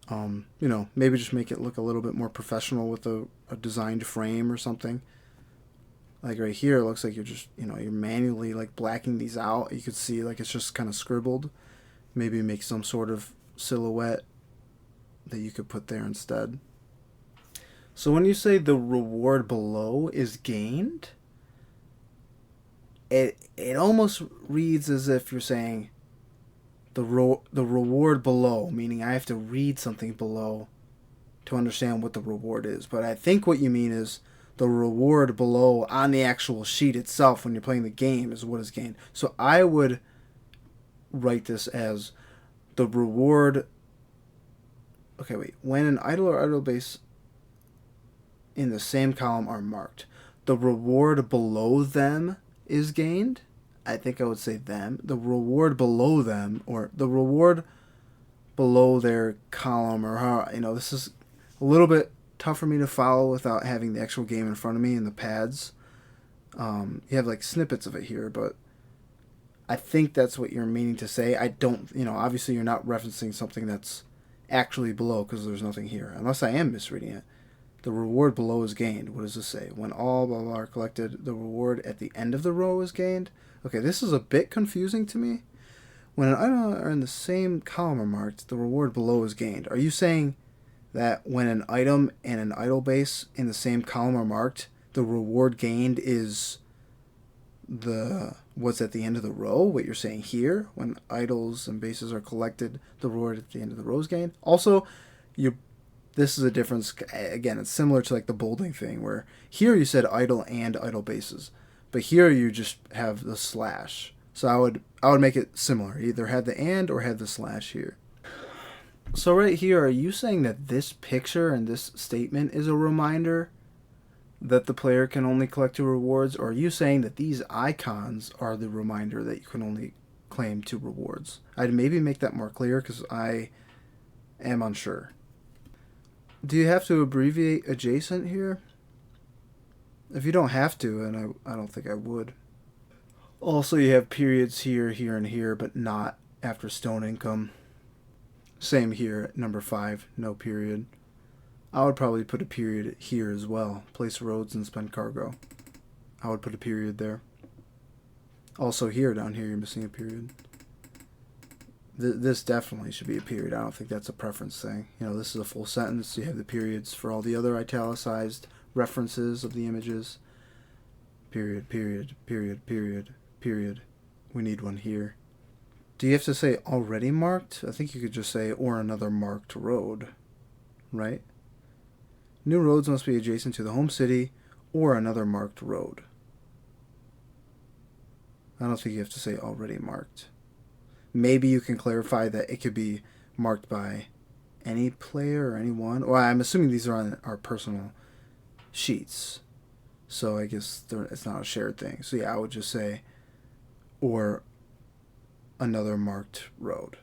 You know, maybe just make it look a little bit more professional with a designed frame or something. Like right here, it looks like you're just, you know, you're manually like blacking these out. You could see like it's just kind of scribbled. Maybe make some sort of silhouette that you could put there instead. So when you say the reward below is gained, it almost reads as if you're saying the reward below, meaning I have to read something below to understand what the reward is. But I think what you mean is the reward below on the actual sheet itself when you're playing the game is what is gained. So I would write this as the reward. Okay, wait. When an idle or idle base in the same column are marked, the reward below them is gained. I think I would say them. The reward below them, or the reward below their column, or how, you know, this is a little bit tough for me to follow without having the actual game in front of me and the pads. You have like snippets of it here, but I think that's what you're meaning to say. I don't, you know, obviously you're not referencing something that's actually below because there's nothing here, unless I am misreading it. The reward below is gained. What does this say? When all blah blah are collected, the reward at the end of the row is gained. Okay, this is a bit confusing to me. When an item are in the same column are marked, the reward below is gained. Are you saying that when an item and an idle base in the same column are marked, the reward gained is the what's at the end of the row? What you're saying here, when idols and bases are collected, the reward at the end of the row is gained. Also, this is a difference. Again, it's similar to like the bolding thing, where here you said idle and idle bases, but here you just have the slash. So I would make it similar. Either had the and or had the slash here. So right here, are you saying that this picture and this statement is a reminder that the player can only collect 2 rewards, or are you saying that these icons are the reminder that you can only claim 2 rewards? I'd maybe make that more clear because I am unsure. Do you have to abbreviate adjacent here? If you don't have to, and I don't think I would. Also, you have periods here, here, and here, but not after stone income. Same here at number 5, no period. I would probably put a period here as well. Place roads and spend cargo. I would put a period there. Also here, down here, you're missing a period. This definitely should be a period. I don't think that's a preference thing. You know, this is a full sentence. You have the periods for all the other italicized references of the images. Period, period, period, period, period. We need one here. Do you have to say already marked? I think you could just say or another marked road, right? New roads must be adjacent to the home city or another marked road. I don't think you have to say already marked. Maybe you can clarify that it could be marked by any player or anyone. Well, I'm assuming these are on our personal sheets. So I guess it's not a shared thing. So yeah, I would just say or another marked road.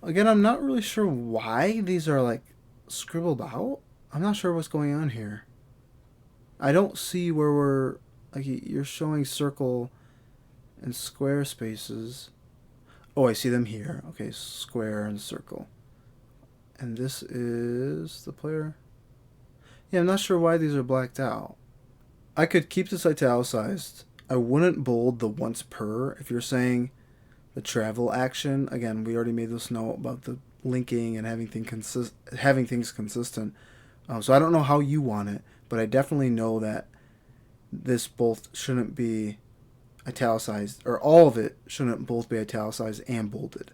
Again, I'm not really sure why these are like scribbled out. I'm not sure what's going on here. I don't see where we're like you're showing circle and square spaces. Oh, I see them here. Okay, square and circle. And this is the player. Yeah, I'm not sure why these are blacked out. I could keep this italicized. I wouldn't bold the once per if you're saying the travel action. Again, we already made this note about the linking and having things consistent. So I don't know how you want it, but I definitely know that this both shouldn't be italicized, or all of it shouldn't both be italicized and bolded.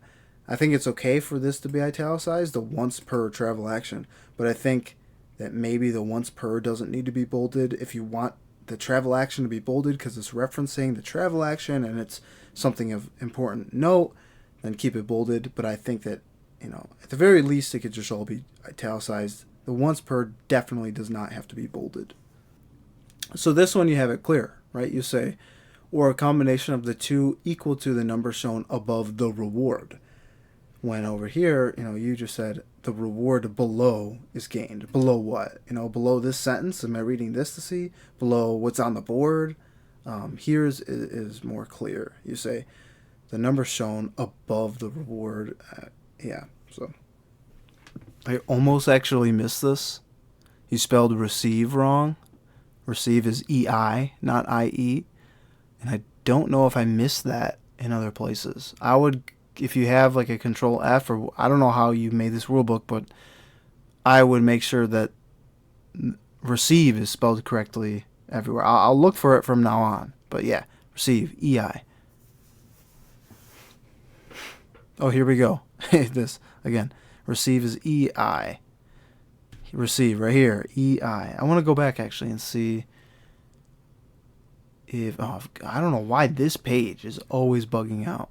I think it's okay for this to be italicized, the once per travel action, but I think that maybe the once per doesn't need to be bolded. If you want the travel action to be bolded because it's referencing the travel action and it's something of important note, then keep it bolded. But I think that, you know, at the very least, it could just all be italicized. The once per definitely does not have to be bolded. So this one you have it clear, right? You say, or a combination of the two equal to the number shown above the reward. When over here, you just said the reward below is gained. Below what? Below this sentence. Am I reading this to see? Below what's on the board? Here's is more clear. You say the number shown above the reward. Yeah, so I almost actually missed this. You spelled receive wrong. Receive is EI, not IE. And I don't know if I missed that in other places. I would, if you have like a control F, or I don't know how you made this rule book, but I would make sure that receive is spelled correctly everywhere. I'll look for it from now on. But yeah, receive, EI. Oh, here we go. This, again, receive is EI. Receive, right here, EI. I want to go back actually and see if, I don't know why this page is always bugging out.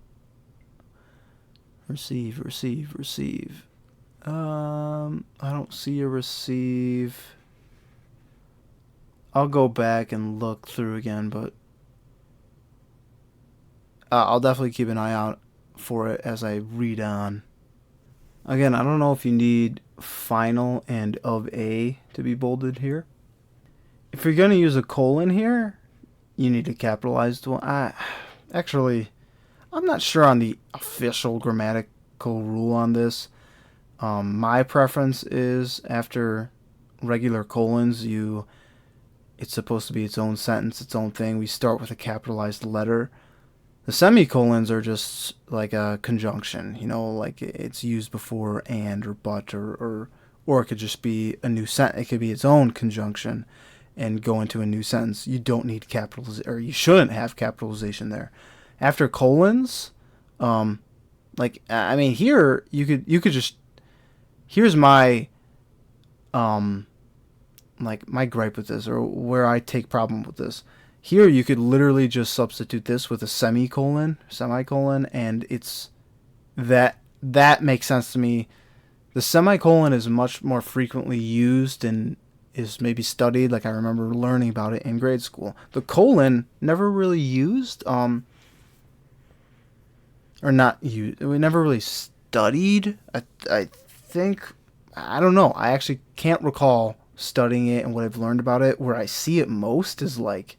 Receive, receive, receive. I don't see a receive. I'll go back and look through again, but I'll definitely keep an eye out for it as I read on. Again, I don't know if you need final and of a to be bolded here. If you're going to use a colon here, you need to capitalize the one. Actually, I'm not sure on the official grammatical rule on this. My preference is after regular colons, it's supposed to be its own sentence, its own thing. We start with a capitalized letter. The semicolons are just like a conjunction, like it's used before and or but or it could just be a new sentence. It could be its own conjunction and go into a new sentence. You don't need capitalization, or you shouldn't have capitalization there. After colons, here you could just, here's my my gripe with this, or where I take problem with this. Here you could literally just substitute this with a semicolon, and it's that makes sense to me. The semicolon is much more frequently used and is maybe studied. Like I remember learning about it in grade school. The colon never really used, or not used. We never really studied. I think, I don't know. I actually can't recall studying it, and what I've learned about it. Where I see it most is like,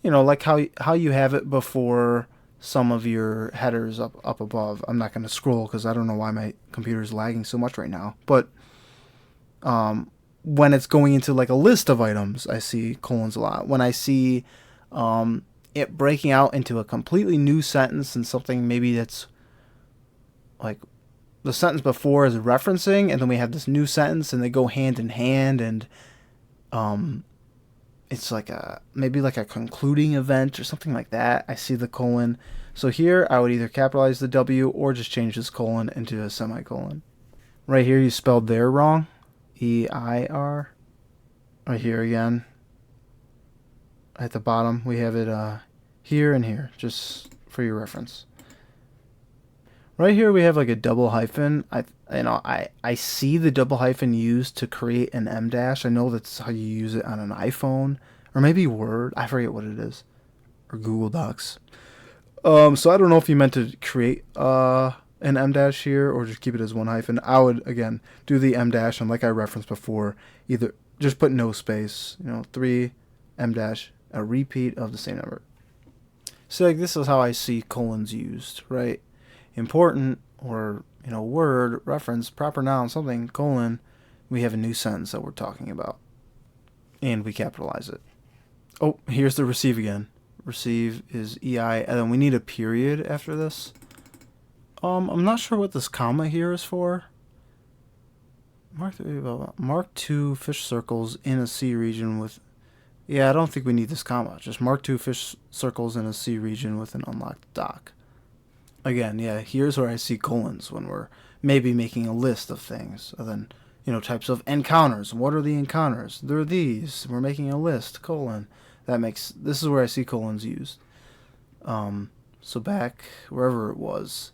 like how you have it before some of your headers up above. I'm not going to scroll because I don't know why my computer is lagging so much right now. But when it's going into like a list of items, I see colons a lot. When I see it breaking out into a completely new sentence and something maybe that's like the sentence before is referencing, and then we have this new sentence and they go hand in hand, and it's like maybe like a concluding event or something like that. I see the colon. So here I would either capitalize the W or just change this colon into a semicolon. Right here you spelled there wrong. EIR. Right here again. At the bottom we have it here and here, just for your reference. Right here we have like a double hyphen. I see the double hyphen used to create an M dash. I know that's how you use it on an iPhone, or maybe Word. I forget what it is, or Google Docs. So I don't know if you meant to create an M dash here or just keep it as one hyphen. I would again do the M dash, and like I referenced before, either just put no space. 3 M dash, a repeat of the same number. So like this is how I see colons used, right? Important, or word, reference, proper noun, something, colon, we have a new sentence that we're talking about, and we capitalize it. Oh, here's the receive again. Receive is EI, and then we need a period after this. I'm not sure what this comma here is for. Mark 2 fish circles in a C region with, I don't think we need this comma. Just mark 2 fish circles in a C region with an unlocked dock. Again, here's where I see colons when we're maybe making a list of things. And then, types of encounters. What are the encounters? They're these. We're making a list, colon. This is where I see colons used. So back wherever it was,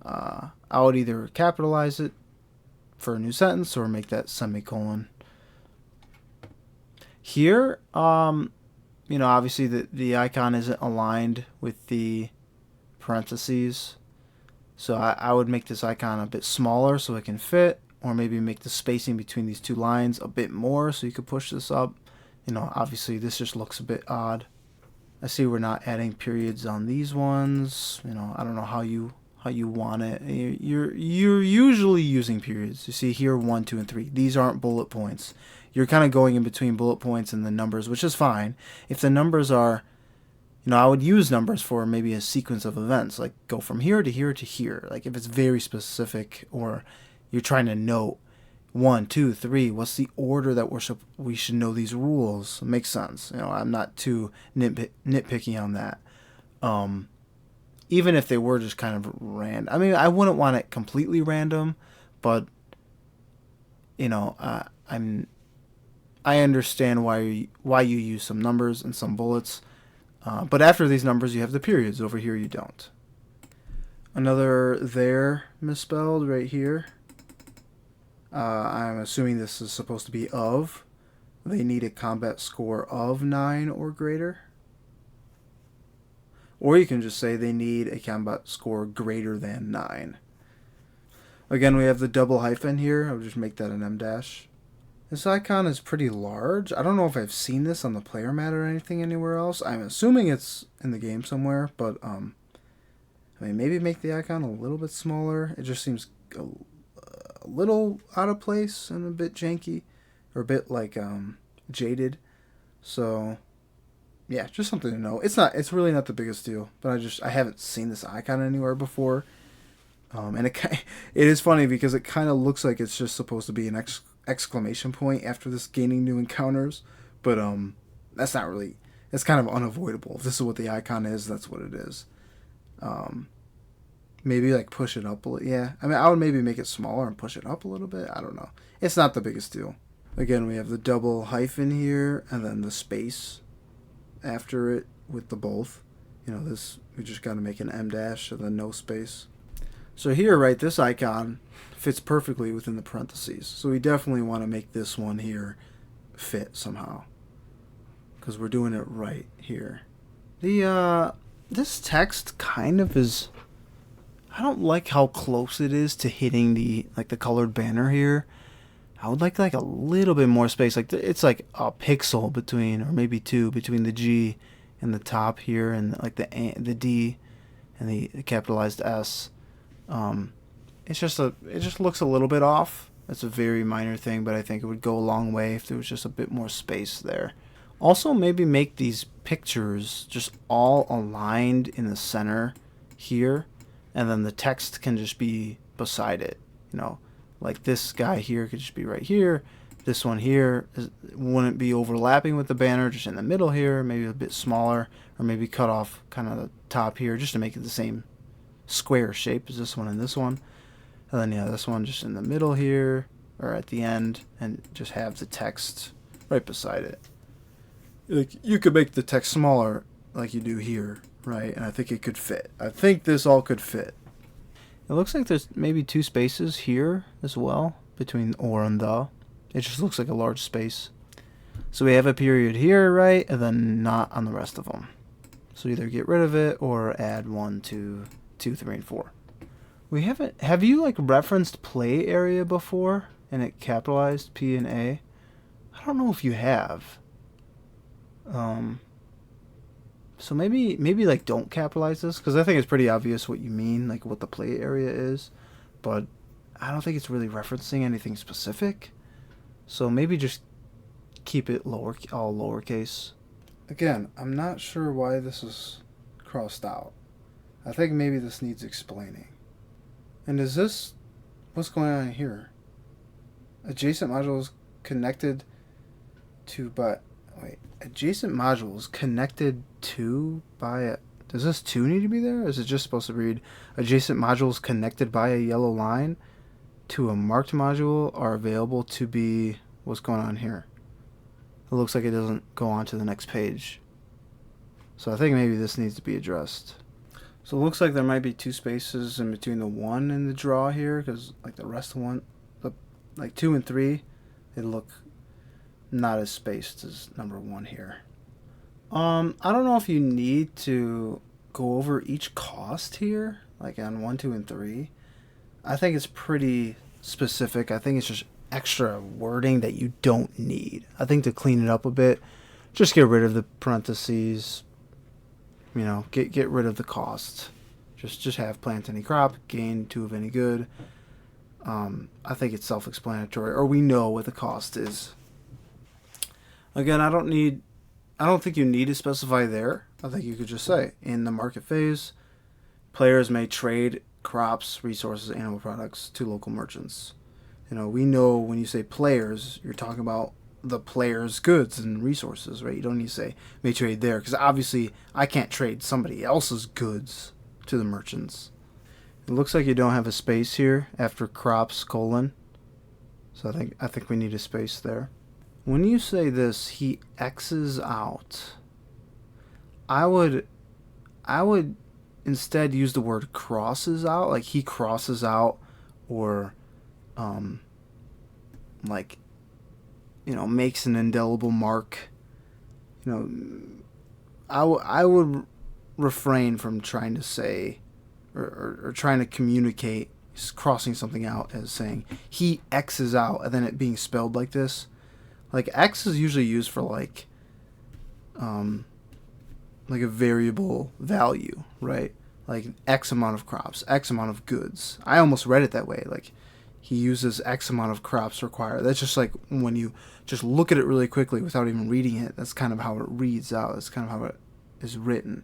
I would either capitalize it for a new sentence or make that semicolon. Here, obviously the icon isn't aligned with the parentheses. So I would make this icon a bit smaller so it can fit, or maybe make the spacing between these two lines a bit more so you could push this up. Obviously this just looks a bit odd. I see we're not adding periods on these ones. I don't know how you want it. You're usually using periods. You see here 1, 2, and 3. These aren't bullet points. You're kind of going in between bullet points and the numbers, which is fine. If the numbers are, I would use numbers for maybe a sequence of events, like go from here to here to here. Like if it's very specific, or you're trying to note 1, 2, 3. What's the order that we should know these rules? It makes sense. I'm not too nitpicky on that. Even if they were just kind of random. I mean, I wouldn't want it completely random, but I understand why you use some numbers and some bullets. But after these numbers, you have the periods. Over here, you don't. Another there misspelled right here. I'm assuming this is supposed to be of. They need a combat score of 9 or greater. Or you can just say they need a combat score greater than 9. Again, we have the double hyphen here. I'll just make that an M dash. This icon is pretty large. I don't know if I've seen this on the player mat or anything anywhere else. I'm assuming it's in the game somewhere, but maybe make the icon a little bit smaller. It just seems a little out of place and a bit janky, or a bit like jaded. So yeah, just something to know. It's really not the biggest deal, but I haven't seen this icon anywhere before. And it is funny because it kind of looks like it's just supposed to be an exclamation point after this gaining new encounters, but that's not really. It's kind of unavoidable. If this is what the icon is, that's what it is. Maybe like push it up a little. Yeah, I mean, I would maybe make it smaller and push it up a little bit. I don't know. It's not the biggest deal. Again, we have the double hyphen here, and then the space after it with the both. This, we just got to make an M dash and then no space. So here, right, this icon fits perfectly within the parentheses. So we definitely want to make this one here fit somehow, because we're doing it right here. This text kind of is. I don't like how close it is to hitting the colored banner here. I would like a little bit more space. Like it's like a pixel between, or maybe 2 between the G and the top here, and like the D and the capitalized S. It just looks a little bit off. It's a very minor thing, but I think it would go a long way if there was just a bit more space there. Also, maybe make these pictures just all aligned in the center here, and then the text can just be beside it. Like this guy here could just be right here. This one here wouldn't be overlapping with the banner, just in the middle here, maybe a bit smaller, or maybe cut off kind of the top here just to make it the same square shape as this one and this one. And then this one just in the middle here, or at the end, and just have the text right beside it. Like you could make the text smaller like you do here, right? And I think it could fit. I think this all could fit. It looks like there's maybe 2 spaces here as well between or and the. It just looks like a large space. So we have a period here, right? And then not on the rest of them. So either get rid of it or add 1, 2, 3, and 4. We haven't. Have you referenced play area before and it capitalized P and A? I don't know if you have. So maybe don't capitalize this, because I think it's pretty obvious what you mean, like what the play area is, but I don't think it's really referencing anything specific. So maybe just keep it all lowercase. Again, I'm not sure why this is crossed out. I think maybe this needs explaining. And is this what's going on here? Adjacent modules connected to adjacent modules connected to by a. Does this 2 need to be there? Or is it just supposed to read adjacent modules connected by a yellow line to a marked module are available to be. What's going on here? It looks like it doesn't go on to the next page. So I think maybe this needs to be addressed. So it looks like there might be 2 spaces in between the 1 and the draw here, because the rest of 1, 2 and 3, they look not as spaced as number 1 here. I don't know if you need to go over each cost here, like on 1, 2, and 3. I think it's pretty specific. I think it's just extra wording that you don't need. I think to clean it up a bit, just get rid of the parentheses. Get rid of the cost. Just have plant any crop, gain 2 of any good. I think it's self-explanatory, or we know what the cost is. Again, I don't think you need to specify there. I think you could just say, in the market phase, players may trade crops, resources, animal products to local merchants. We know when you say players, you're talking about the player's goods and resources, right? You don't need to say may trade there, because obviously I can't trade somebody else's goods to the merchants. It looks like you don't have a space here after crops : so I think we need a space there. When you say this, he X's out, I would instead use the word crosses out, like he crosses out, or makes an indelible mark. I would refrain from trying to say or trying to communicate crossing something out as saying he X's out and then it being spelled like this. Like X is usually used for like a variable value, right? Like X amount of crops, X amount of goods. I almost read it that way. Like he uses X amount of crops required. That's just like when you just look at it really quickly without even reading it. That's kind of how it reads out. That's kind of how it is written.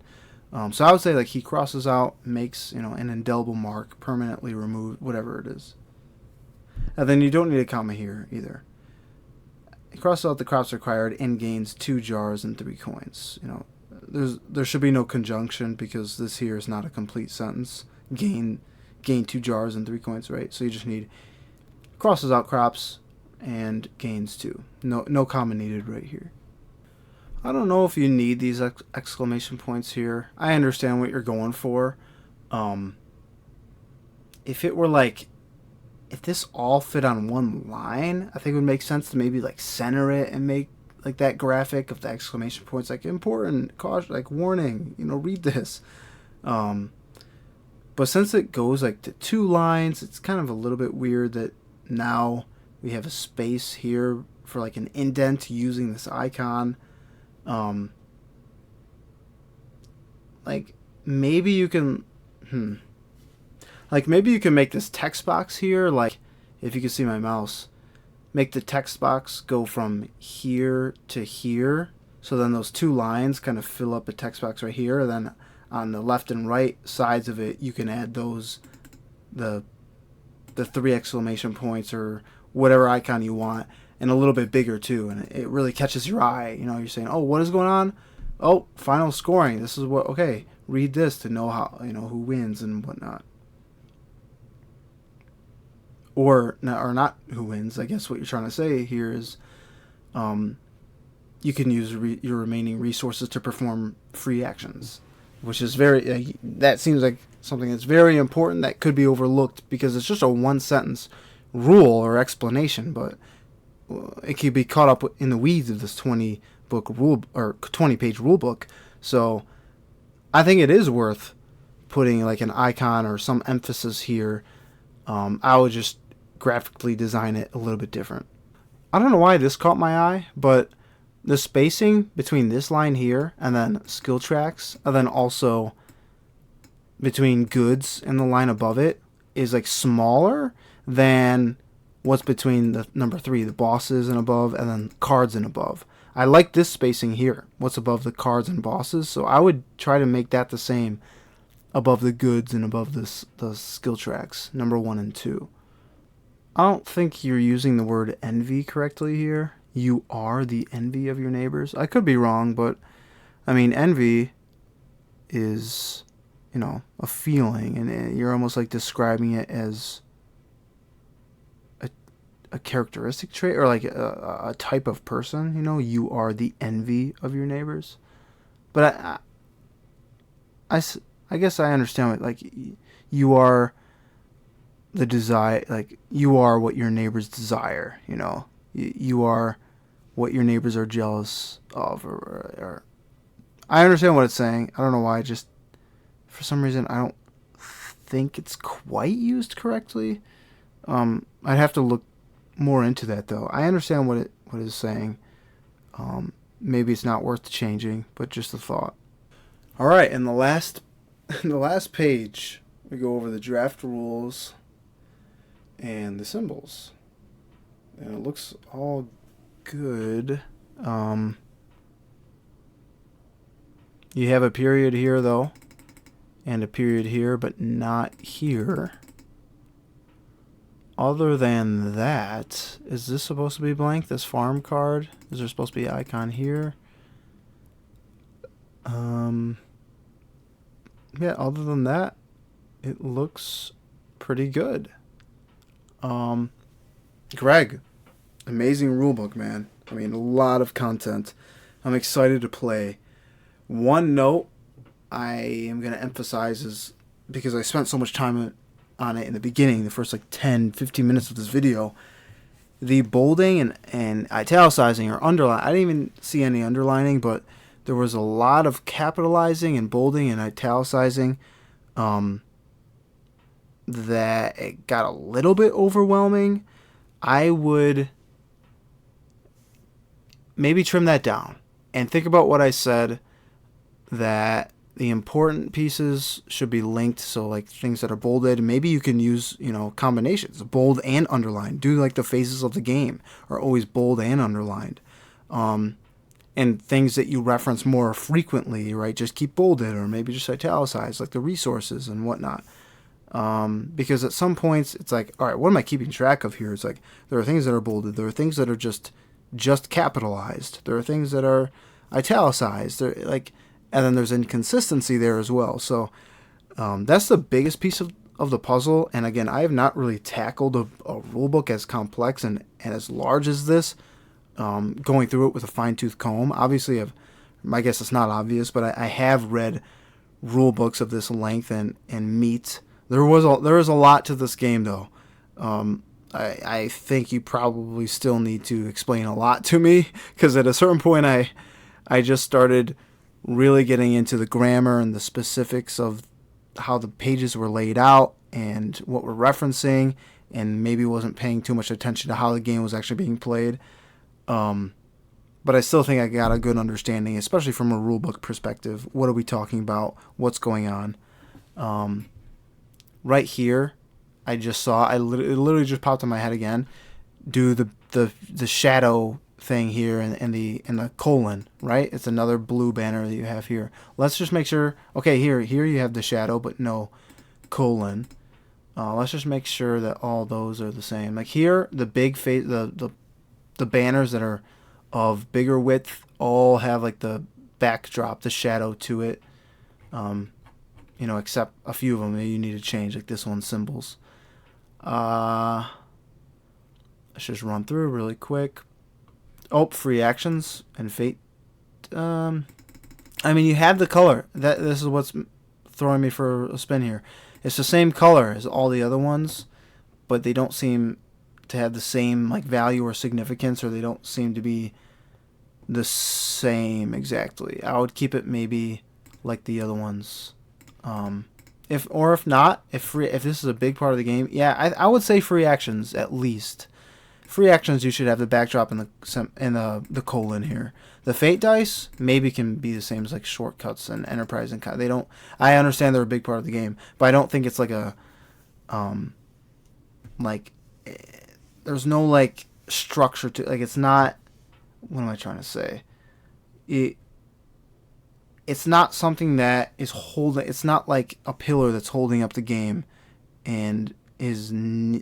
So I would say like he crosses out, makes an indelible mark, permanently removed, whatever it is. And then you don't need a comma here either. He crosses out the crops required and gains 2 jars and 3 coins. There should be no conjunction because this here is not a complete sentence. Gain 2 jars and 3 coins, right? So you just need crosses out crops and gains 2. No comma needed right here. I don't know if you need these exclamation points here. I understand what you're going for. If it were like, if this all fit on one line, I think it would make sense to maybe like center it and make like that graphic of the exclamation points, like important, caution, like warning, read this. But since it goes like to 2 lines, it's kind of a little bit weird that now we have a space here for like an indent using this icon. Like maybe you can make this text box here, like if you can see my mouse, make the text box go from here to here, so then those 2 lines kind of fill up a text box right here, and then on the left and right sides of it you can add those the 3 exclamation points or whatever icon you want, and a little bit bigger too, and it really catches your eye. You're saying, oh, what is going on? Oh, final scoring. This is what, okay, read this to know how, who wins and whatnot. Or not who wins. I guess what you're trying to say here is you can use your remaining resources to perform free actions, which is that seems like something that's very important that could be overlooked because it's just a 1-sentence rule or explanation, but it could be caught up in the weeds of this 20-page rule book. So I think it is worth putting like an icon or some emphasis here. I would just graphically design it a little bit different. I don't know why this caught my eye, but the spacing between this line here and then skill tracks, and then also between goods and the line above it is like smaller than what's between the number 3, the bosses and above, and then cards and above. I like this spacing here, what's above the cards and bosses, so I would try to make that the same above the goods and above the skill tracks, number 1 and 2. I don't think you're using the word envy correctly here. You are the envy of your neighbors. I could be wrong, but I mean, envy is, a feeling, and you're almost like describing it as a characteristic trait or like a type of person. You are the envy of your neighbors. But I guess I understand what, like, you are the desire, like you are what your neighbors desire. You are what your neighbors are jealous of, or I understand what it's saying. I don't know why. Just for some reason, I don't think it's quite used correctly. I'd have to look more into that though. I understand what it's saying. Maybe it's not worth changing, but just a thought. All right, in the last in the last page, we go over the draft rules and the symbols, and it looks all good. You have a period here though, and a period here, but not here. Other than that, is this supposed to be blank? This farm card? Is there supposed to be an icon here? Yeah, other than that, it looks pretty good. Greg, amazing rulebook, man. I mean, a lot of content. I'm excited to play. One note I am going to emphasize is, because I spent so much time on it in the beginning, the first like 10-15 minutes of this video, the bolding and italicizing or underlining, I didn't even see any underlining, but there was a lot of capitalizing and bolding and italicizing that it got a little bit overwhelming. I would maybe trim that down and think about what I said, that the important pieces should be linked. So like things that are bolded, maybe you can use, combinations, bold and underlined. Do like the phases of the game are always bold and underlined. And things that you reference more frequently, right, just keep bolded, or maybe just italicized, like the resources and whatnot. Because at some points it's like, all right, what am I keeping track of here? It's like there are things that are bolded, there are things that are just capitalized, there are things that are italicized, and then there's inconsistency there as well. So that's the biggest piece of the puzzle. And again, I have not really tackled a rule book as complex and as large as this, going through it with a fine-tooth comb. Obviously, I guess it's not obvious, but I have read rule books of this length and meat. There is a lot to this game, though. I think you probably still need to explain a lot to me, because at a certain point I just started really getting into the grammar and the specifics of how the pages were laid out and what we're referencing, and maybe wasn't paying too much attention to how the game was actually being played. But I still think I got a good understanding, especially from a rulebook perspective. What are we talking about? What's going on? Right here, I just saw, it literally just popped in my head again. Do the shadow thing here and the colon, right? It's another blue banner that you have here. Let's just make sure. Okay, here you have the shadow, but no colon. Let's just make sure that all those are the same. Like here, the big face, the banners that are of bigger width all have like the backdrop, the shadow to it. Except a few of them that you need to change, like this one's symbols. Let's just run through really quick. Oh, free actions and fate. You have the color. This is what's throwing me for a spin here. It's the same color as all the other ones, but they don't seem to have the same like value or significance, or they don't seem to be the same exactly. I would keep it maybe like the other ones. If this is a big part of the game, yeah, I would say free actions at least. Free actions, you should have the backdrop and the colon here. The fate dice maybe can be the same as like shortcuts and enterprise and they don't. I understand they're a big part of the game, but I don't think it's like a there's no like structure to, like, it's not. What am I trying to say? It's not something that is holding. It's not like a pillar that's holding up the game, and is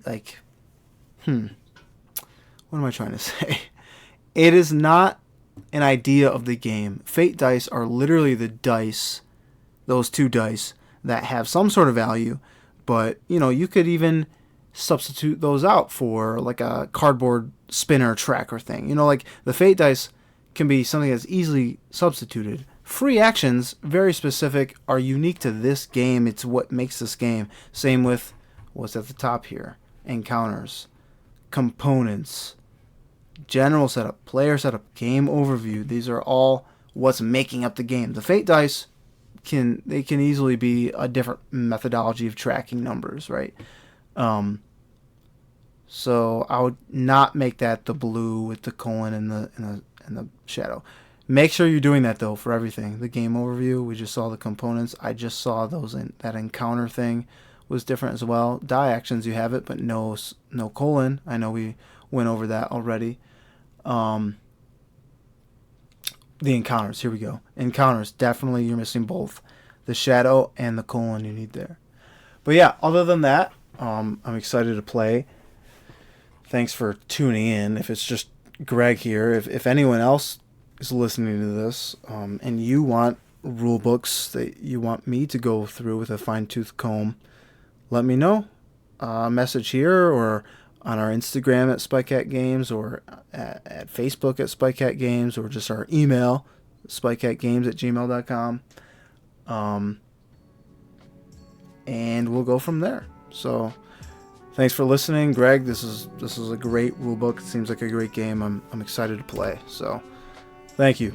like, what am I trying to say? It is not an idea of the game. Fate dice are literally the dice, those two dice that have some sort of value, but you could even substitute those out for like a cardboard spinner tracker thing. Like the fate dice can be something that's easily substituted. Free actions, very specific, are unique to this game. It's what makes this game. Same with what's at the top here. Encounters, components, general setup, player setup, game overview. These are all what's making up the game. The fate dice can easily be a different methodology of tracking numbers, right? So I would not make that the blue with the colon and the shadow. Make sure you're doing that though for everything. The game overview, we just saw the components. I just saw those that encounter thing was different as well. Die actions, you have it, but no colon. I know we went over that already. The encounters, here we go. Encounters, definitely you're missing both the shadow and the colon you need there. But yeah, other than that, I'm excited to play. Thanks for tuning in. If it's just Greg here, if anyone else is listening to this, and you want rule books that you want me to go through with a fine-tooth comb, let me know. Message here or on our Instagram at SpikeCat Games or at Facebook at SpikeCat Games or just our email, spikecatgames@gmail.com. And we'll go from there. So thanks for listening, Greg. This is a great rule book. It seems like a great game. I'm excited to play. So thank you.